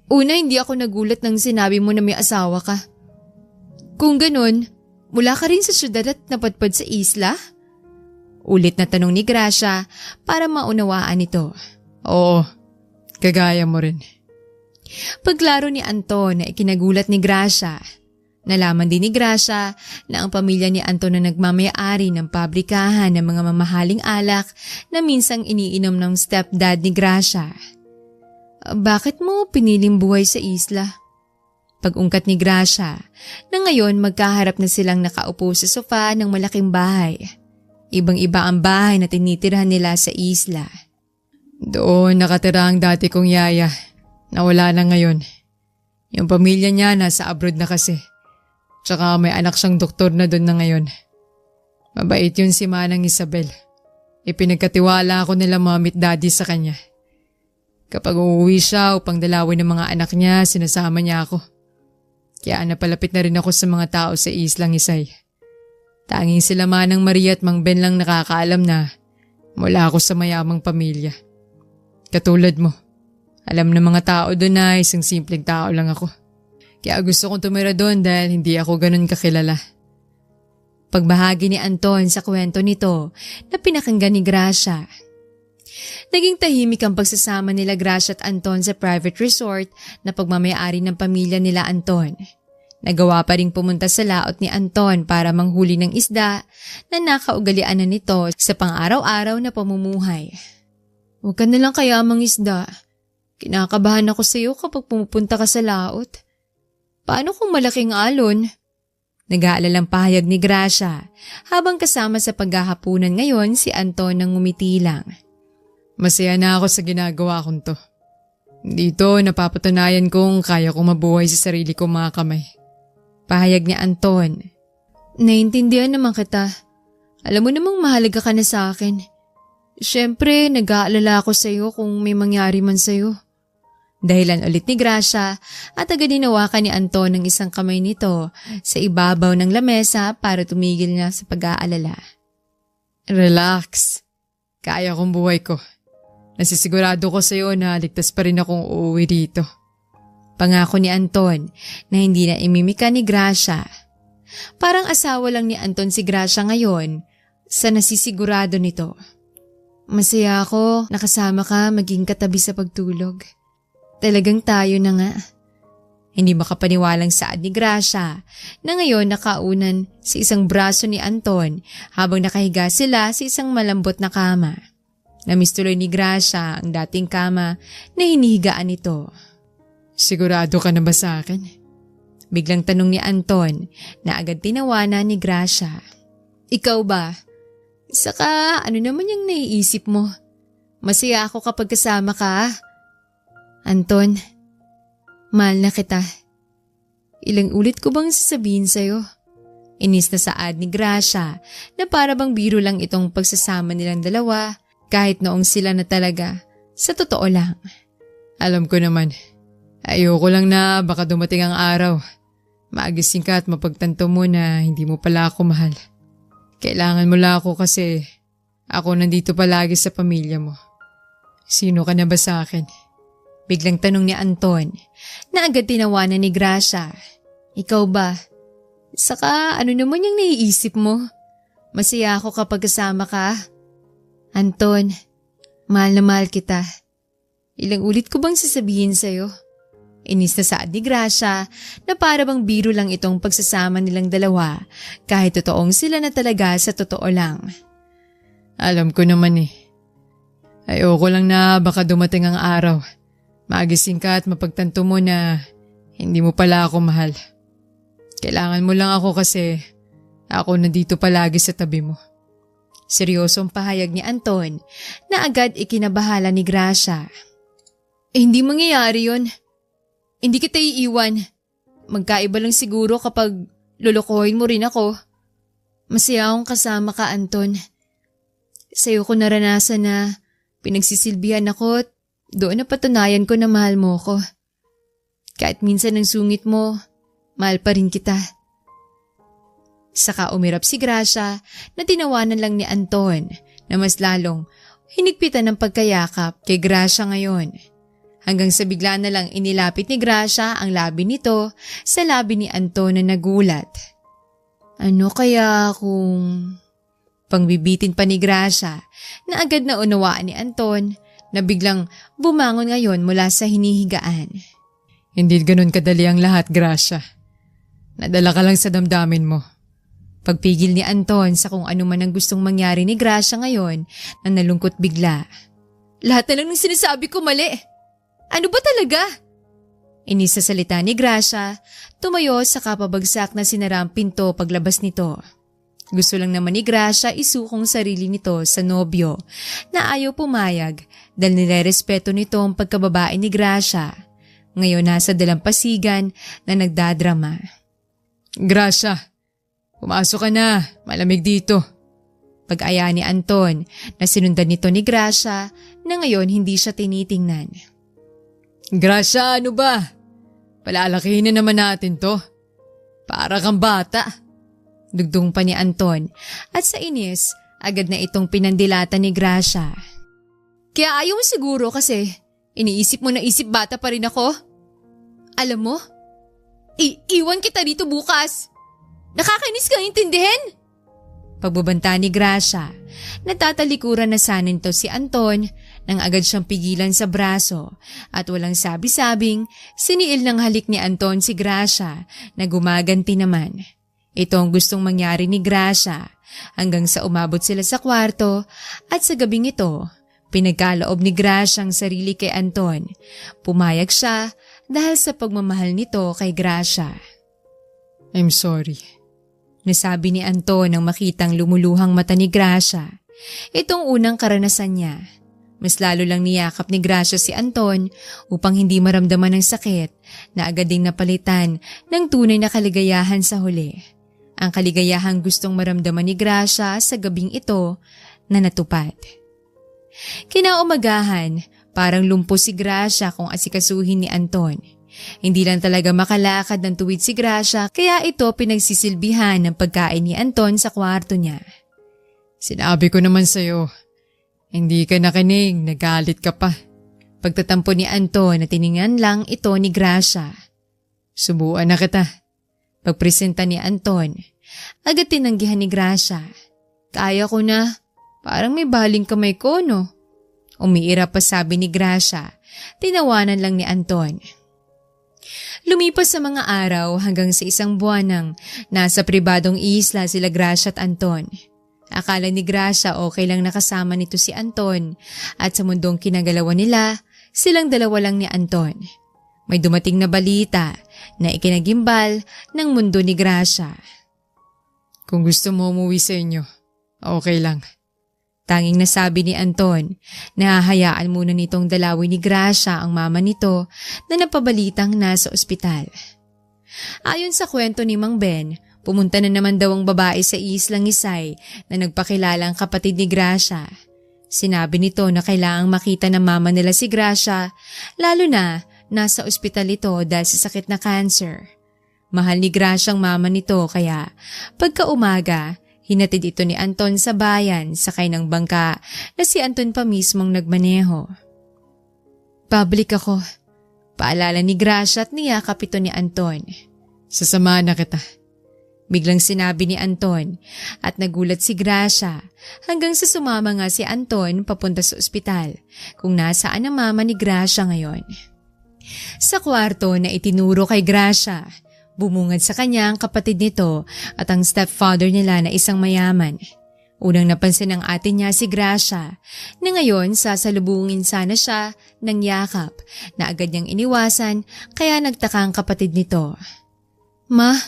Una, hindi ako nagulat nang sinabi mo na may asawa ka. Kung ganun, mula ka rin sa syudad at napadpad sa isla? Ulit na tanong ni Gracia para maunawaan ito. Oo, kagaya mo rin. Paglaro ni Anton na ikinagulat ni Gracia. Nalaman din ni Gracia na ang pamilya ni Anton na nagmamayari ng pabrikahan ng mga mamahaling alak na minsang iniinom ng stepdad ni Gracia. Bakit mo piniling buhay sa isla? Pag-ungkat ni Gracia na ngayon magkaharap na silang nakaupo sa sofa ng malaking bahay. Ibang-iba ang bahay na tinitirhan nila sa isla. Doon nakatira ang dati kong yaya na wala na ngayon. Yung pamilya niya nasa abroad na kasi. Tsaka may anak siyang doktor na doon na ngayon. Mabait yun si Manang Isabel. Ipinagkatiwala ako nila mommy at daddy sa kanya. Kapag uuwi siya upang dalawin ng mga anak niya, sinasama niya ako. Kaya napalapit na rin ako sa mga tao sa islang Isay. Tanging sila Manang Maria at Mang Ben lang nakakaalam na mula ako sa mayamang pamilya. Katulad mo, alam ng mga tao doon na isang simpleng tao lang ako. Kaya gusto kong tumira doon dahil hindi ako ganun kakilala. Pagbahagi ni Anton sa kwento nito na pinakinggan ni Gracia. Naging tahimik ang pagsasama nila Gracia at Anton sa private resort na pagmamayari ng pamilya nila Anton. Nagawa pa rin pumunta sa laot ni Anton para manghuli ng isda na nakaugalian na nito sa pang-araw-araw na pamumuhay. Huwag ka na lang kaya mangisda. Kinakabahan ako sa iyo kapag pumupunta ka sa laot. Paano kung malaking alon? Nag-aalalang pahayag ni Gracia habang kasama sa paghahapunan ngayon si Anton nang ngumiti lang. Masaya na ako sa ginagawa kong to. Dito napapatunayan kong kaya kong mabuhay sa sarili kong mga kamay. Pahayag ni Anton. Naintindihan naman kita. Alam mo namang mahalaga ka na sa akin. Siyempre, nag-aalala ako sa iyo kung may mangyari man sa iyo. Dahilan ulit ni Gracia at agad hinawakan ni Anton ng isang kamay nito sa ibabaw ng lamesa para tumigil niya sa pag-aalala. Relax. Kaya kong buhay ko. Nasisigurado ko sa iyo na ligtas pa rin akong uuwi dito. Pangako ni Anton na hindi na imimika ni Gracia. Parang asawa lang ni Anton si Gracia ngayon sa nasisigurado nito. Masaya ako nakasama ka maging katabi sa pagtulog. Talagang tayo na nga. Hindi makapaniwalang saad ni Gracia na ngayon nakaunan sa isang braso ni Anton habang nakahiga sila sa isang malambot na kama. Namiss tuloy ni Gracia ang dating kama na hinihigaan nito. Sigurado ka na ba sa akin? Biglang tanong ni Anton na agad tinawanan ni Gracia. Ikaw ba? Saka ano naman yung naiisip mo? Masaya ako kapag kasama ka. Anton, mahal na kita. Ilang ulit ko bang sasabihin sa'yo? Inis na saad ni Gracia na para bang biro lang itong pagsasama nilang dalawa kahit noong sila na talaga, sa totoo lang. Alam ko naman, ayoko lang na baka dumating ang araw. Maagising ka at mapagtanto mo na hindi mo pala ako mahal. Kailangan mo lang ako kasi ako nandito palagi sa pamilya mo. Sino ka na ba sa akin? Biglang tanong ni Anton na agad tinawanan ni Gracia. Ikaw ba? Saka ano naman yung naiisip mo? Masaya ako kapag kasama ka. Anton, mahal na mahal kita. Ilang ulit ko bang sasabihin sa'yo? Inis na saad ni Gracia na para bang biro lang itong pagsasama nilang dalawa kahit totoong sila na talaga sa totoo lang. Alam ko naman eh. Ayoko lang na baka dumating ang araw. Magising ka at mapagtanto mo na hindi mo pala ako mahal. Kailangan mo lang ako kasi ako nandito palagi sa tabi mo. Seryosong pahayag ni Anton na agad ikinabahala ni Gracia. Hindi mangyayari yun. Hindi kita iiwan. Magkaiba lang siguro kapag lolokohin mo rin ako. Masaya akong kasama ka, Anton. Sa'yo ko naranasan na pinagsisilbihan ako at doon napatunayan ko na mahal mo ko. Kahit minsan ang sungit mo, mahal pa rin kita. Saka umirap si Gracia na tinawanan lang ni Anton na mas lalong hinigpitan ng pagkayakap kay Gracia ngayon. Hanggang sa bigla na lang inilapit ni Gracia ang labi nito sa labi ni Anton na nagulat. Ano kaya kung... Pangbibitin pa ni Gracia na agad na unawaan ni Anton na biglang bumangon ngayon mula sa hinihigaan. Hindi ganun kadali ang lahat, Gracia. Nadala ka lang sa damdamin mo. Pagpigil ni Anton sa kung ano man ang gustong mangyari ni Gracia ngayon na nalungkot bigla. Lahat na lang ng sinasabi ko mali. Ano ba talaga? Inis sa salita ni Gracia, tumayo sa kapabagsak na sinara ang pinto paglabas nito. Gusto lang naman ni Gracia isukong sarili nito sa nobyo na ayaw pumayag dahil nirerespeto nito ang pagkababae ni Gracia. Ngayon nasa dalampasigan na nagdadrama. Gracia, pumasok ka na. Malamig dito. Pag-aya ni Anton na sinundan nito ni Gracia na ngayon hindi siya tinitingnan. Gracia, ano ba? Palalakihin na naman natin to. Para kang bata. Dugdong pa ni Anton at sa inis, agad na itong pinandilata ni Gracia. Kaya ayaw mo siguro kasi iniisip mo na isip bata pa rin ako? Alam mo, iwan kita dito bukas. Nakakainis kang intindihin? Pagbabanta ni Gracia, natatalikuran na sana nito si Anton nang agad siyang pigilan sa braso at walang sabi-sabing siniil ng halik ni Anton si Gracia na gumaganti naman. Ito ang gustong mangyari ni Gracia hanggang sa umabot sila sa kwarto at sa gabing ito, pinagkaloob ni Gracia ang sarili kay Anton. Pumayag siya dahil sa pagmamahal nito kay Gracia. I'm sorry. Nasabi ni Anton nang makitang lumuluhang mata ni Gracia. Itong unang karanasan niya. Mas lalo lang niyakap ni Gracia si Anton upang hindi maramdaman ng sakit na agad ding napalitan ng tunay na kaligayahan sa huli. Ang kaligayahang gustong maramdaman ni Gracia sa gabing ito na natupad. Kinaumagahan, parang lumpo si Gracia kung asikasuhin ni Anton. Hindi lang talaga makalakad ng tuwid si Gracia kaya ito pinagsisilbihan ng pagkain ni Anton sa kwarto niya. Sinabi ko naman sa'yo, hindi ka nakinig, nagalit ka pa. Pagtatampo ni Anton na tiningnan lang ito ni Gracia. Subuan na kita. Pagpresenta ni Anton, agad tinanggihan ni Gracia. Kaya ko na, parang may baling kamay ko no? Umiirap pa sabi ni Gracia, tinawanan lang ni Anton. Lumipas sa mga araw hanggang sa isang buwan nang nasa pribadong isla sila Gracia at Anton. Akala ni Gracia okay lang nakasama nito si Anton at sa mundong kinagalawan nila, silang dalawa lang ni Anton. May dumating na balita na ikinagimbal ng mundo ni Gracia. Kung gusto mo umuwi sa inyo, okay lang. Tanging nasabi ni Anton na hahayaan muna nitong dalawin ni Gracia ang mama nito na napabalitang nasa ospital. Ayon sa kwento ni Mang Ben, pumunta na naman daw ang babae sa Islang Isay na nagpakilalang kapatid ni Gracia. Sinabi nito na kailangang makita ng mama nila si Gracia, lalo na nasa ospital ito dahil sa sakit na cancer. Mahal ni Gracia ang mama nito kaya pagkaumaga, Hinatid ito ni Anton sa bayan sakay ng bangka na si Anton pa mismong nagmaneho. Pabalik ako. Paalala ni Gracia at niyakap ito ni Anton. Sasamahan na kita. Biglang sinabi ni Anton at nagulat si Gracia hanggang sa sumama nga si Anton papunta sa ospital kung nasaan ang mama ni Gracia ngayon. Sa kwarto na itinuro kay Gracia, bumungad sa kanya ang kapatid nito at ang stepfather nila na isang mayaman. Unang napansin ng ate niya si Gracia na ngayon sasalubungin sana siya ng yakap na agad niyang iniwasan kaya nagtaka ang kapatid nito. Ma,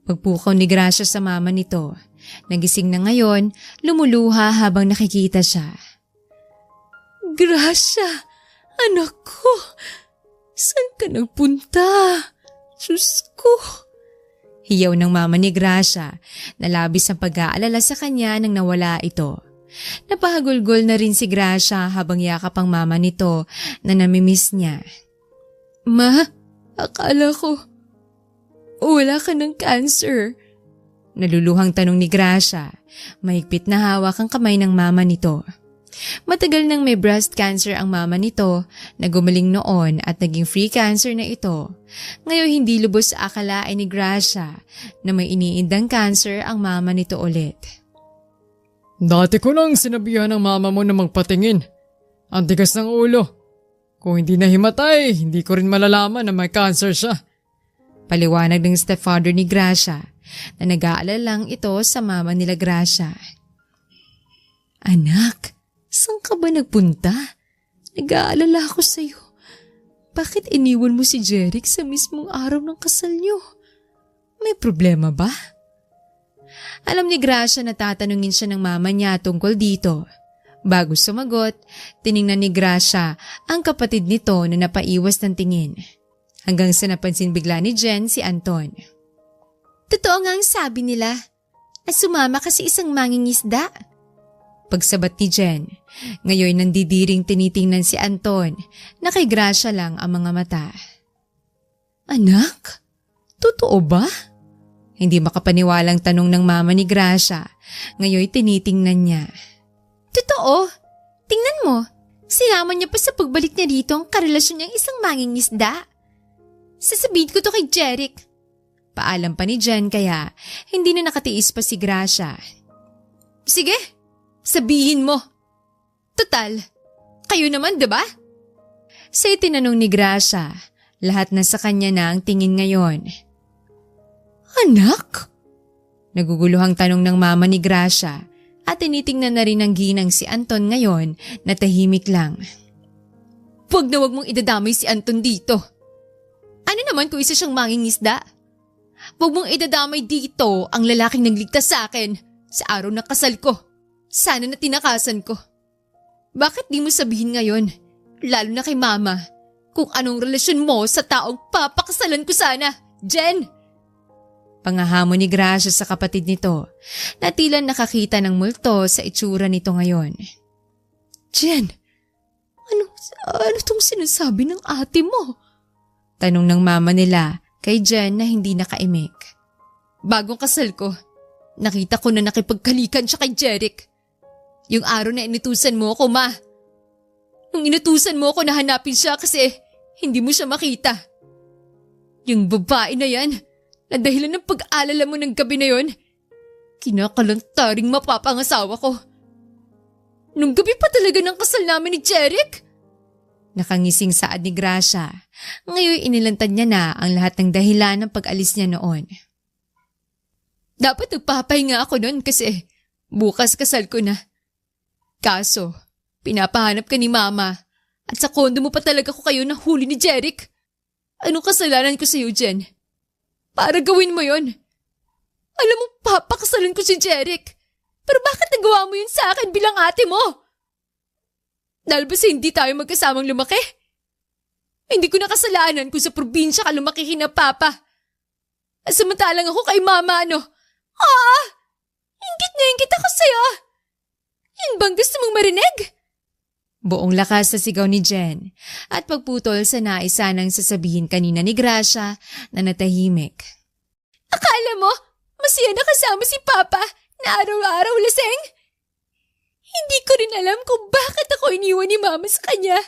pagpukaw ni Gracia sa mama nito. Nagising na ngayon, lumuluha habang nakikita siya. Gracia, anak ko, saan ka nagpunta? Diyos ko! Hiyaw ng mama ni Gracia na labis ang pag-aalala sa kanya nang nawala ito. Napahagulgol na rin si Gracia habang yakap ang mama nito na namimiss niya. Ma, akala ko wala ka ng cancer. Naluluhang tanong ni Gracia. Mahigpit na hawak ang kamay ng mama nito. Matagal nang may breast cancer ang mama nito na gumaling noon at naging free cancer na ito. Ngayon hindi lubos akalain ni Gracia na may iniindang cancer ang mama nito ulit. Dati ko nang sinabihan ng mama mo na magpatingin. Ang tigas ng ulo. Kung hindi nahimatay, hindi ko rin malalaman na may cancer siya. Paliwanag ng stepfather ni Gracia na nag-aalala lang ito sa mama nila Gracia. Anak, saan ka ba nagpunta? Nag-aalala ako sa'yo. Bakit iniwan mo si Jeric sa mismong araw ng kasal niyo? May problema ba? Alam ni Gracia na tatanungin siya ng mama niya tungkol dito. Bago sumagot, tiningnan ni Gracia ang kapatid nito na napaiwas ng tingin. Hanggang sa napansin bigla ni Jen si Anton. Totoo nga ang sabi nila na sumama kasi isang mangingisda. Pagsabat ni Jen, ngayon nandidiring tinitingnan si Anton na kay Gracia lang ang mga mata. Anak, totoo ba? Hindi makapaniwalang tanong ng mama ni Gracia, ngayon tinitingnan niya. Totoo, tingnan mo, sinama niya pa sa pagbalik niya dito ang karelasyon niyang isang mangingisda. Sasabihin ko to kay Jeric. Paalam pa ni Jen kaya hindi na nakatiis pa si Gracia. Sige, sabihin mo. Total, kayo naman diba? Sa itinanong ni Gracia, lahat na sa kanya na ang tingin ngayon. Anak? Naguguluhang tanong ng mama ni Gracia at tinitingnan na rin ng ginang si Anton ngayon na tahimik lang. Huwag na huwag mong idadamay si Anton dito. Ano naman kung isa siyang mangingisda? Huwag mong idadamay dito ang lalaking nagligtas sa akin sa araw ng kasal ko. Sana na tinakasan ko. Bakit di mo sabihin ngayon, lalo na kay mama, kung anong relasyon mo sa taong papakasalan ko sana, Jen? Pangahamon ni Gracia sa kapatid nito na tila nakakita ng multo sa itsura nito ngayon. Jen, ano tong sinasabi ng ate mo? Tanong ng mama nila kay Jen na hindi nakaimik. Bagong kasal ko, nakita ko na nakipagkalikan siya kay Jeric. Yung araw na inutusan mo ako, ma. Nung inutusan mo ako na hanapin siya kasi hindi mo siya makita. Yung babae na yan, na dahilan ng pag-alala mo ng gabi na yon, kinakalantaring mapapangasawa ko. Nung gabi pa talaga ng kasal namin ni Jeric? Nakangising saad ni Gracia. Ngayon inilantad niya na ang lahat ng dahilan ng pag-alis niya noon. Dapat nagpapahinga ako noon kasi bukas kasal ko na. Kaso, pinapahanap ka ni mama at sa kondo mo pa talaga ko kayo nahuli ni Jeric. Anong kasalanan ko sa iyo, Jen? Para gawin mo yon. Alam mo, papakasalan ko si Jeric. Pero bakit nagawa mo yun sa akin bilang ate mo? Dahil ba sa hindi tayo magkasamang lumaki? Hindi ko nakasalanan kung sa probinsya ka lumaki kina papa. Samantalang ako kay mama, ano? Ingit ako sa'yo. Yun bang gusto mong marinig? Buong lakas sa sigaw ni Jen at pagputol sa naisa nang sasabihin kanina ni Gracia na natahimik. Akala mo, masaya na kasama si papa na araw-araw laseng? Hindi ko rin alam kung bakit ako iniwan ni Mama sa kanya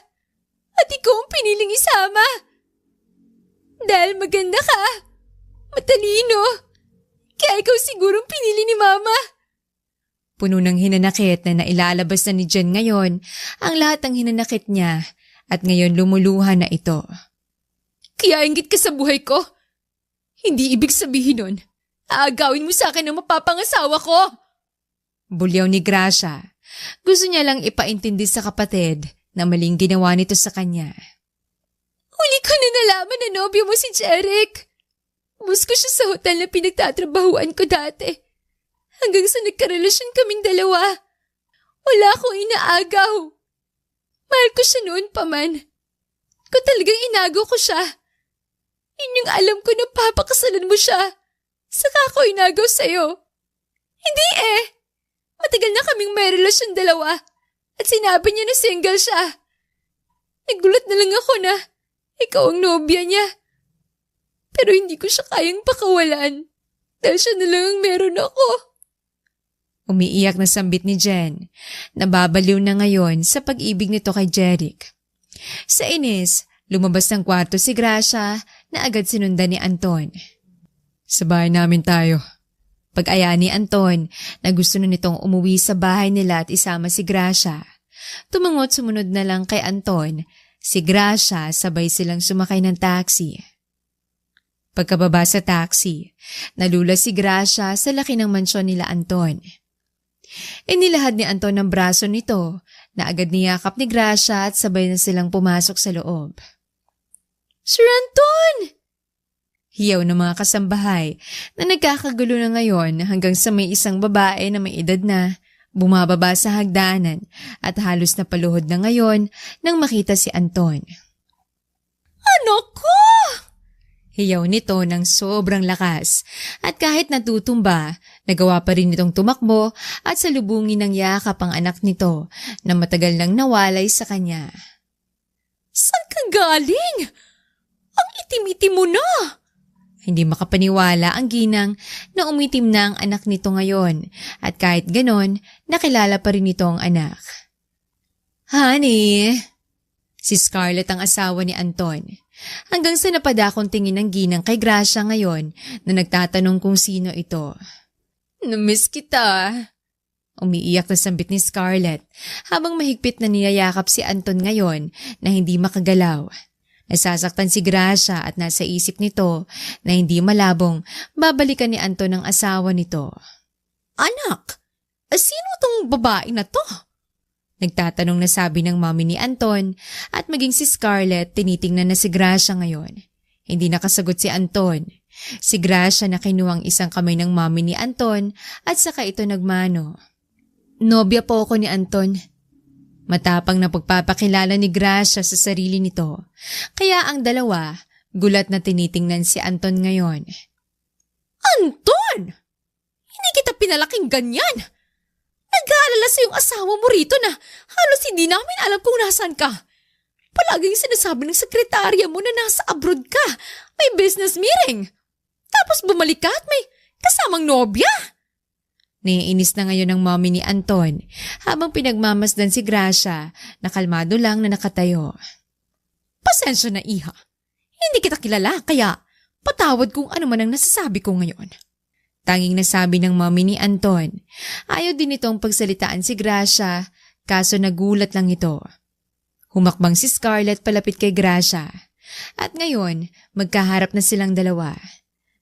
at ikaw ang piniling isama. Dahil maganda ka, matalino, kaya ikaw sigurong pinili ni Mama. Puno ng hinanakit na nailalabas na ni Jen ngayon ang lahat ng hinanakit niya at ngayon lumuluha na ito. Kaya inggit ka sa buhay ko? Hindi ibig sabihin nun, aagawin mo sa akin ang mapapangasawa ko. Bulyaw ni Gracia. Gusto niya lang ipaintindi sa kapatid na maling ginawa nito sa kanya. Huli ko na nalaman na nobyo mo si Jeric. Bus ko siya sa hotel na pinagtatrabahuan ko dati. Hanggang sa nagkarelasyon kaming dalawa. Wala akong inaagaw. Mahal ko siya noon pa man. Kung talagang inago ko siya. Yun yung alam ko na papakasalan mo siya. Saka ako inagaw sa'yo. Hindi eh. Matagal na kaming may relasyon dalawa. At sinabi niya na single siya. Nagulat na lang ako na ikaw ang nobya niya. Pero hindi ko siya kayang pakawalan. Dahil siya na lang ang meron ako. Umiiyak na sambit ni Jen. Nababaliw na ngayon sa pag-ibig nito kay Jeric. Sa inis, lumabas ng kwarto si Gracia na agad sinundan ni Anton. Sa bahay namin tayo. Pag-aya ni Anton na gusto na nitong umuwi sa bahay nila at isama si Gracia. Tumangot sumunod na lang kay Anton. Si Gracia sabay silang sumakay ng taxi. Pagkababa sa taxi, nalula si Gracia sa laki ng mansyon nila Anton. Inilahad ni Anton ang braso nito na agad niyakap ni Gracia at sabay na silang pumasok sa loob. Sir Anton! Hiyaw ng mga kasambahay na nagkakagulo na ngayon hanggang sa may isang babae na may edad na bumababa sa hagdanan at halos napaluhod na ngayon nang makita si Anton. Anak ko! Hiyaw nito ng sobrang lakas at kahit natutumba, nagawa pa rin nitong tumakbo at salubungin ng yakap ang anak nito na matagal nang nawalay sa kanya. Saan ka galing? Ang itim-itim mo na! Hindi makapaniwala ang ginang na umitim na ang anak nito ngayon at kahit ganon, nakilala pa rin nito ang anak. Honey! Si Scarlett ang asawa ni Anton. Hanggang sa napadakong tingin ng ginang kay Gracia ngayon na nagtatanong kung sino ito. Namiss kita. Umiiyak na sambit ni Scarlett habang mahigpit na niyayakap si Anton ngayon na hindi makagalaw. Nasasaktan si Gracia at nasa isip nito na hindi malabong babalikan ni Anton ang asawa nito. Anak, sino tong babae na to? Nagtatanong na sabi ng mami ni Anton at maging si Scarlett tinitingnan na si Gracia ngayon. Hindi nakasagot si Anton. Si Gracia na kinuhang isang kamay ng mami ni Anton at saka ito nagmano. Nobya po ako ni Anton. Matapang na pagpapakilala ni Gracia sa sarili nito. Kaya ang dalawa, gulat na tinitingnan si Anton ngayon. Anton! Hindi kita pinalaking ganyan! Nag-aalala sa iyong asawa mo rito na halos hindi namin alam kung nasaan ka. Palaging sinasabi ng sekretarya mo na nasa abroad ka. May business meeting. Tapos bumalik ka at may kasamang nobya. Naiinis na ngayon ang mommy ni Anton habang pinagmamasdan si Gracia na kalmado lang na nakatayo. Pasensya na iha. Hindi kita kilala kaya patawad kung ano man ang nasasabi ko ngayon. Tanging nasabi ng mommy ni Anton. Ayaw din itong pagsalitaan si Gracia, kaso nagulat lang ito. Humakbang si Scarlett palapit kay Gracia. At ngayon, magkaharap na silang dalawa.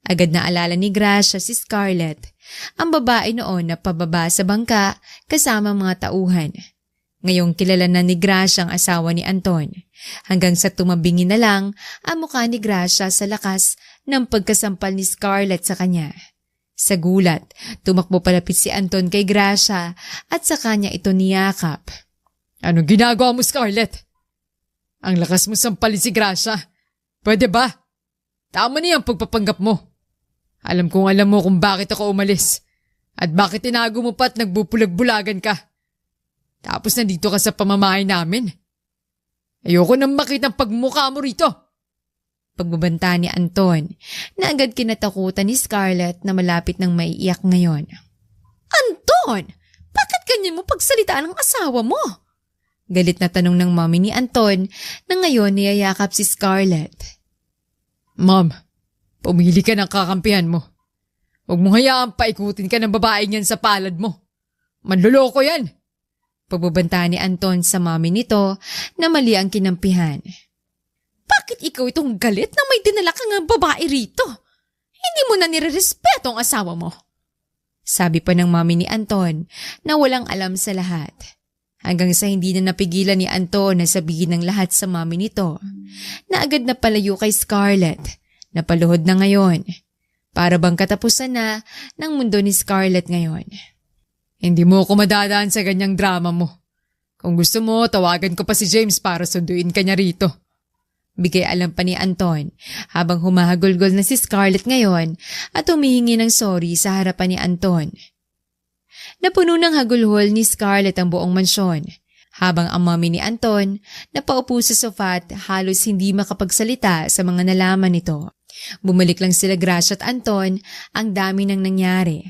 Agad na alala ni Gracia si Scarlett, ang babae noon na pababa sa bangka kasama mga tauhan. Ngayong kilala na ni Gracia ang asawa ni Anton, hanggang sa tumabingi na lang ang mukha ni Gracia sa lakas ng pagkasampal ni Scarlett sa kanya. Sa gulat, tumakbo palapit si Anton kay Gracia at sa kanya ito niyakap. Anong ginagawa mo, Scarlett? Ang lakas mo sampalin si Gracia. Pwede ba? Tama na yung pagpapanggap mo. Alam mo kung bakit ako umalis. At bakit tinago mo pa at nagbubulag-bulagan ka. Tapos nandito ka sa pamamahay namin. Ayoko nang makita ang pagmukha mo rito. Pagbabanta ni Anton, na agad kinatakutan ni Scarlett na malapit ng maiiyak ngayon. Anton! Bakit ganyan mo pagsalita ng asawa mo? Galit na tanong ng mommy ni Anton na ngayon niyayakap si Scarlett. Ma'am, pumili ka ng kakampihan mo. Huwag mong hayaang paikutin ka ng babaeng yan sa palad mo. Manloloko yan! Pagbabanta ni Anton sa mommy nito na mali ang kinampihan. Bakit ikaw itong galit na may dinala kang babae rito? Hindi mo na nirerespeto ang asawa mo. Sabi pa ng mommy ni Anton na walang alam sa lahat. Hanggang sa hindi na napigilan ni Anton na sabihin ng lahat sa mommy nito na agad na palayo kay Scarlett na paluhod na ngayon. Para bang katapusan na ng mundo ni Scarlett ngayon. Hindi mo ako madadaan sa ganyang drama mo. Kung gusto mo, tawagan ko pa si James para sunduin ka niya rito. Bigay alam pa ni Anton habang humahagulgol na si Scarlett ngayon at humihingi ng sorry sa harapan ni Anton. Napuno ng hagulhol ni Scarlett ang buong mansyon habang ang mommy ni Anton napaupo sa sofa at halos hindi makapagsalita sa mga nalaman nito. Bumalik lang sila Gracia at Anton, ang dami nang nangyari.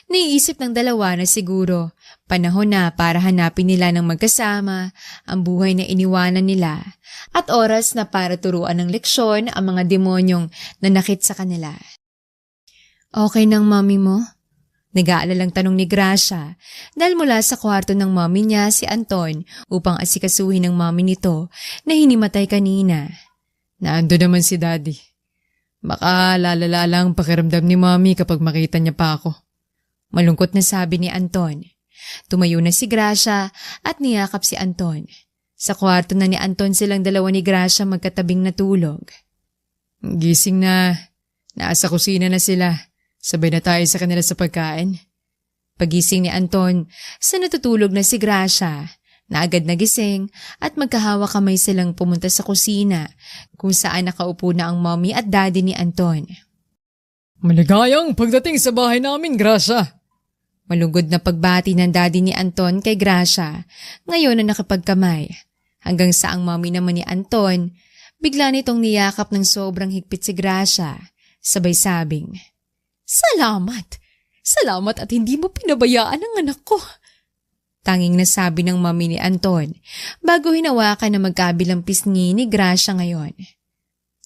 Naiisip ng dalawa na siguro panahon na para hanapin nila ng magkasama ang buhay na iniwanan nila at oras na para turuan ng leksyon ang mga demonyong nanakit sa kanila. Okay nang mommy mo? Nag-aalalang tanong ni Gracia dahil mula sa kwarto ng mommy niya si Anton upang asikasuhin ng mommy nito na hinimatay kanina. Naando naman si Daddy. Baka lalala lang pakiramdam ni mommy kapag makita niya pa ako. Malungkot na sabi ni Anton. Tumayo na si Gracia at niyakap si Anton. Sa kwarto na ni Anton silang dalawa ni Gracia magkatabing natulog. Gising na. Nasa kusina na sila. Sabay na tayo sa kanila sa pagkain. Pagising ni Anton, sa natutulog na si Gracia, na agad nagising at magkahawa kamay silang pumunta sa kusina kung saan nakaupo na ang mommy at daddy ni Anton. Maligayang pagdating sa bahay namin, Gracia. Malugod na pagbati ng daddy ni Anton kay Gracia, ngayon na nakapagkamay. Hanggang sa ang mommy naman ni Anton, bigla nitong niyakap ng sobrang higpit si Gracia, sabay sabing, "Salamat! Salamat at hindi mo pinabayaan ang anak ko." Tanging nasabi ng mommy ni Anton bago hinawakan na magkabilang pisngi ni Gracia ngayon.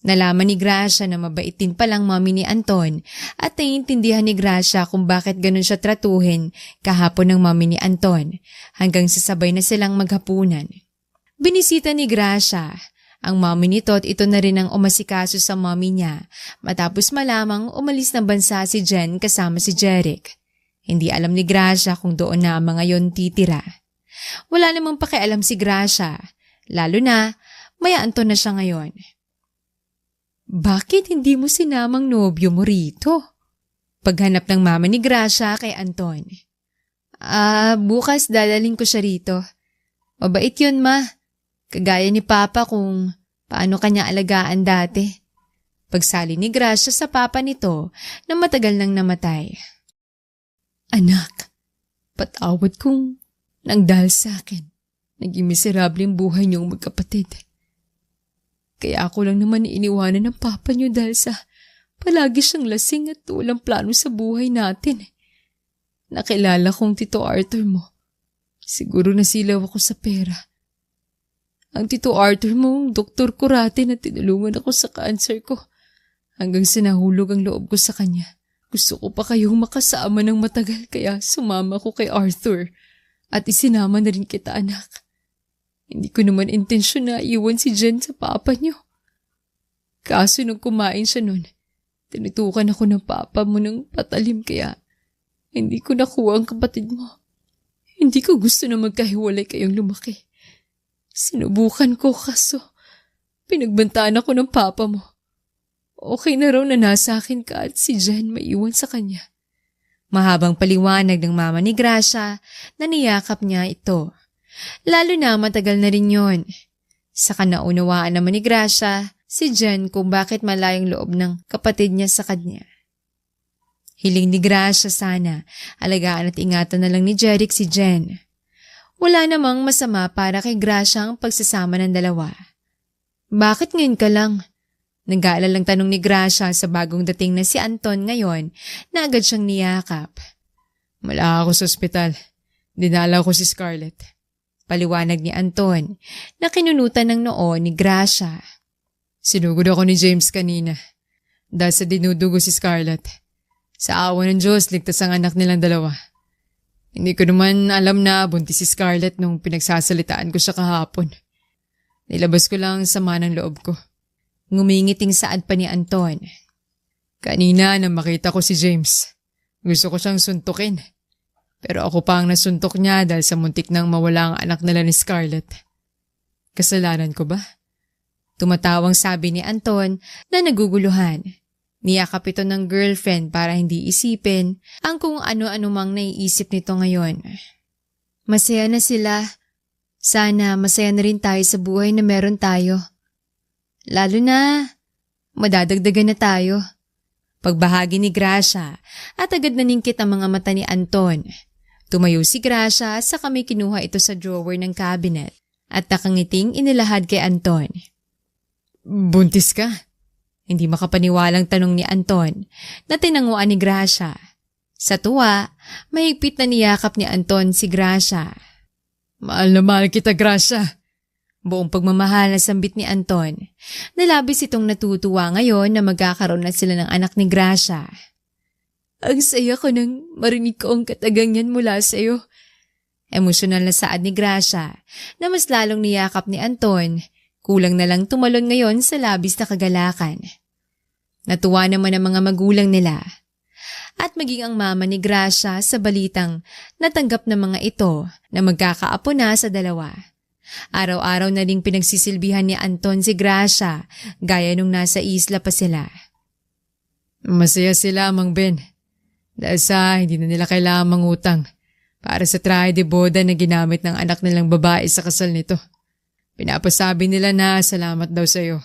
Nalaman ni Gracia na mabait din palang mommy ni Anton at naiintindihan ni Gracia kung bakit ganun siya tratuhin kahapon ng mommy ni Anton hanggang sasabay na silang maghapunan. Binisita ni Gracia ang mommy nito at ito na rin ang umasikaso sa mommy niya matapos malamang umalis ng bansa si Jen kasama si Jeric. Hindi alam ni Gracia kung doon na ang mga yon titira. Wala namang pakialam si Gracia, lalo na may Anton na siya ngayon. Bakit hindi mo sinamang nobyo mo rito? Paghanap ng mama ni Gracia kay Anton. Bukas dadaling ko siya rito. Mabait yun, ma. Kagaya ni Papa kung paano kanya alagaan dati. Pagsali ni Gracia sa papa nito na matagal nang namatay. Anak, patawad kung nang dahil sa akin, naging miserable ang buhay niyong magkapatid. Kaya ako lang naman iniwanan ng papa niyo dahil sa palagi siyang lasing at walang plano sa buhay natin. Nakilala kong Tito Arthur mo. Siguro nasilaw ako sa pera. Ang Tito Arthur mo, Dr. Kurate na tinulungan ako sa cancer ko hanggang sa nahulog ang loob ko sa kanya. Gusto ko pa kayong makasama ng matagal kaya sumama ko kay Arthur at isinama na rin kita, anak. Hindi ko naman intensyon na iwan si Jen sa papa niyo. Kaso nung kumain siya nun, tinutukan ako ng papa mo ng patalim kaya hindi ko nakuha ang kapatid mo. Hindi ko gusto na magkahiwalay kayong lumaki. Sinubukan ko kaso pinagbantaan ako ng papa mo. Okay na raw na nasa akin ka at si Jen maiwan sa kanya. Mahabang paliwanag ng mama ni Gracia na niyakap niya ito. Lalo na matagal na rin yon. Saka naunawaan naman ni Gracia si Jen kung bakit malayong loob ng kapatid niya sa kanya. Hiling ni Gracia sana, alagaan at ingatan na lang ni Jeric si Jen. Wala namang masama para kay Gracia ang pagsasama ng dalawa. Bakit ngayon ka lang? Nag-aalalang tanong ni Gracia sa bagong dating na si Anton ngayon na agad siyang niyakap. Mala ako sa ospital. Dinala ko si Scarlett. Paliwanag ni Anton na kinunutan ng noo ni Gracia. Sinugod ako ni James kanina. Dahil sa dinudugo si Scarlett. Sa awa ng Diyos, ligtas ang anak nilang dalawa. Hindi ko naman alam na buntis si Scarlett nung pinagsasalitaan ko siya kahapon. Nilabas ko lang sama ng loob ko. Ngumingiting saad pa ni Anton. Kanina nang makita ko si James, gusto ko siyang suntukin. Pero ako pa ang nasuntok niya dahil sa muntik nang mawala ang anak nila ni Scarlett. Kasalanan ko ba? Tumatawang sabi ni Anton na naguguluhan. Niyakap ito ng girlfriend para hindi isipin ang kung ano-ano mang naiisip nito ngayon. Masaya na sila. Sana masaya na rin tayo sa buhay na meron tayo. Lalo na madadagdagan na tayo. Pagbahagi ni Gracia at agad naningkit ang mga mata ni Anton. Tumayo si Gracia sa kami kinuha ito sa drawer ng cabinet at nakangiting inilahad kay Anton. Buntis ka? Hindi makapaniwalang tanong ni Anton na tinanguan ni Gracia. Sa tuwa, mahigpit na niyakap ni Anton si Gracia. Mahal na mahal kita, Gracia. Buong pagmamahal na sambit ni Anton. Nalabis itong natutuwa ngayon na magkakaroon na sila ng anak ni Gracia. Ang saya ko nang marinig ko ang katagangan mula sa iyo. Emosyonal na saad ni Gracia na mas lalong niyakap ni Anton. Kulang na lang tumalon ngayon sa labis na kagalakan. Natuwa naman ang mga magulang nila. At maging ang mama ni Gracia sa balitang natanggap ng mga ito na magkakaapo na sa dalawa. Araw-araw na ring pinagsisilbihan ni Anton si Gracia gaya nung nasa isla pa sila. Masaya sila, Mang Ben. Dahil sa hindi na nila kailangan mangutang para sa trahe de boda na ginamit ng anak nilang babae sa kasal nito. Pinapasabi nila na salamat daw sa iyo.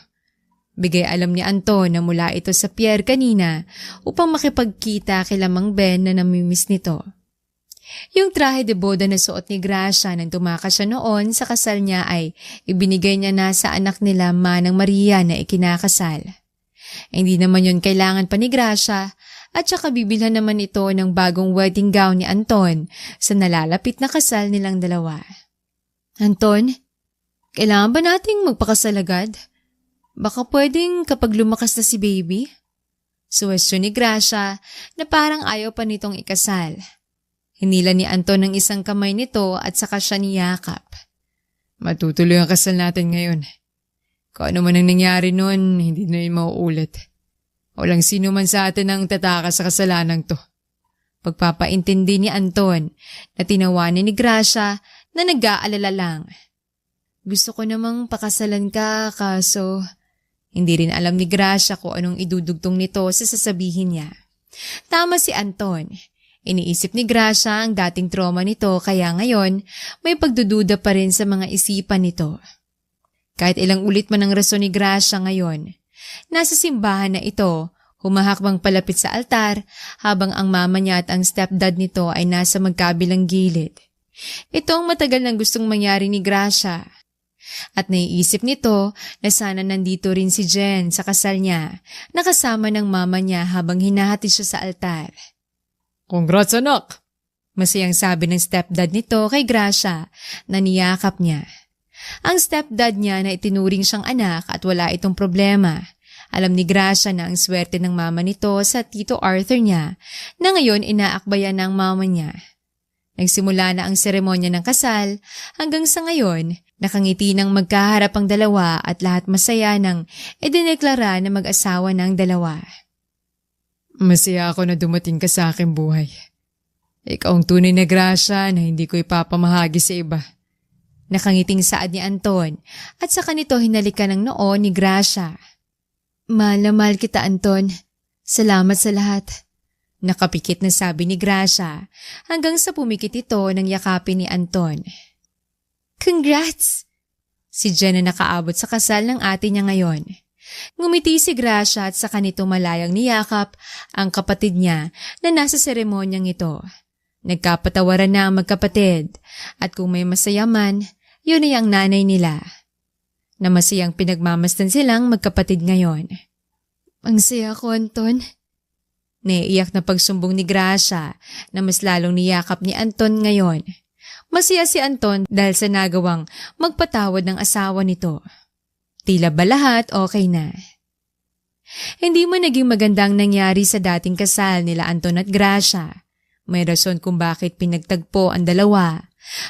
Bigay alam ni Anton na mula ito sa Pierre kanina upang makipagkita kay Mang Ben na namimiss nito. Yung trahe de boda na suot ni Gracia nang tumakas siya noon sa kasal niya ay ibinigay niya na sa anak nila Manang Maria na ikinakasal. Hindi naman yun kailangan pa ni Gracia at saka bibilhan naman ito ng bagong wedding gown ni Anton sa nalalapit na kasal nilang dalawa. Anton, kailangan ba nating magpakasal agad? Baka pwedeng kapag lumakas na si baby? Suwestyon ni Gracia na parang ayaw pa nitong ikasal. Hinila ni Anton ng isang kamay nito at saka siya niyakap. Matutuloy ang kasal natin ngayon. Kung ano man ang nangyari noon, hindi na yun mauulit. Walang sino man sa atin ang tatakas sa kasalanang to. Pagpapaintindi ni Anton na tinawanan ni Gracia na nag-aalala lang. Gusto ko namang pakasalan ka kaso hindi rin alam ni Gracia kung anong idudugtong nito sa sasabihin niya. Tama si Anton. Iniisip ni Gracia ang dating trauma nito kaya ngayon may pagdududa pa rin sa mga isipan nito. Kahit ilang ulit man ang rason ni Gracia ngayon, nasa simbahan na ito, humahakbang palapit sa altar habang ang mama niya at ang stepdad nito ay nasa magkabilang gilid. Ito ang matagal nang gustong mangyari ni Gracia. At naiisip nito na sana nandito rin si Jen sa kasal niya, nakasama ng mama niya habang hinahatid siya sa altar. Congrats, anak! Masayang sabi ng stepdad nito kay Gracia na niyakap niya. Ang stepdad niya na itinuring siyang anak at wala itong problema. Alam ni Gracia na ang swerte ng mama nito sa Tito Arthur niya na ngayon inaakbayan ng mama niya. Nagsimula na ang seremonya ng kasal hanggang sa ngayon nakangiti ng magkaharap ang dalawa at lahat masaya nang idineklara na mag-asawa ng dalawa. Masaya ako na dumating ka sa aking buhay. Ikaw ang tunay na Gracia na hindi ko ipapamahagi sa iba. Nakangiting saad ni Anton at sa kanito hinalikan ng noo ni Gracia. Mahal na mahal kita, Anton. Salamat sa lahat. Nakapikit na sabi ni Gracia hanggang sa pumikit ito ng yakapin ni Anton. Congrats! Si Jen na nakaabot sa kasal ng ate niya ngayon. Ngumiti si Gracia at sa kanito malayang niyakap ang kapatid niya na nasa seremonyang ito. Nagkapatawaran na ang magkapatid at kung may masaya man, yun ay ang nanay nila. Na masayang pinagmamasdan silang magkapatid ngayon. Ang saya ko, Anton. Naiiyak na pagsumbong ni Gracia na mas lalong niyakap ni Anton ngayon. Masaya si Anton dahil sa nagawang magpatawad ng asawa nito. Tila ba lahat okay na? Hindi mo naging magandang nangyari sa dating kasal nila Anton at Gracia. May rason kung bakit pinagtagpo ang dalawa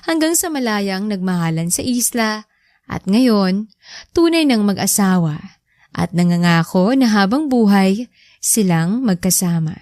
hanggang sa malayang nagmahalan sa isla at ngayon tunay ng mag-asawa at nangangako na habang buhay silang magkasama.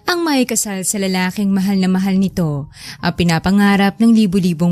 Ang may kasal sa lalaking mahal na mahal nito ang pinapangarap ng libu-libong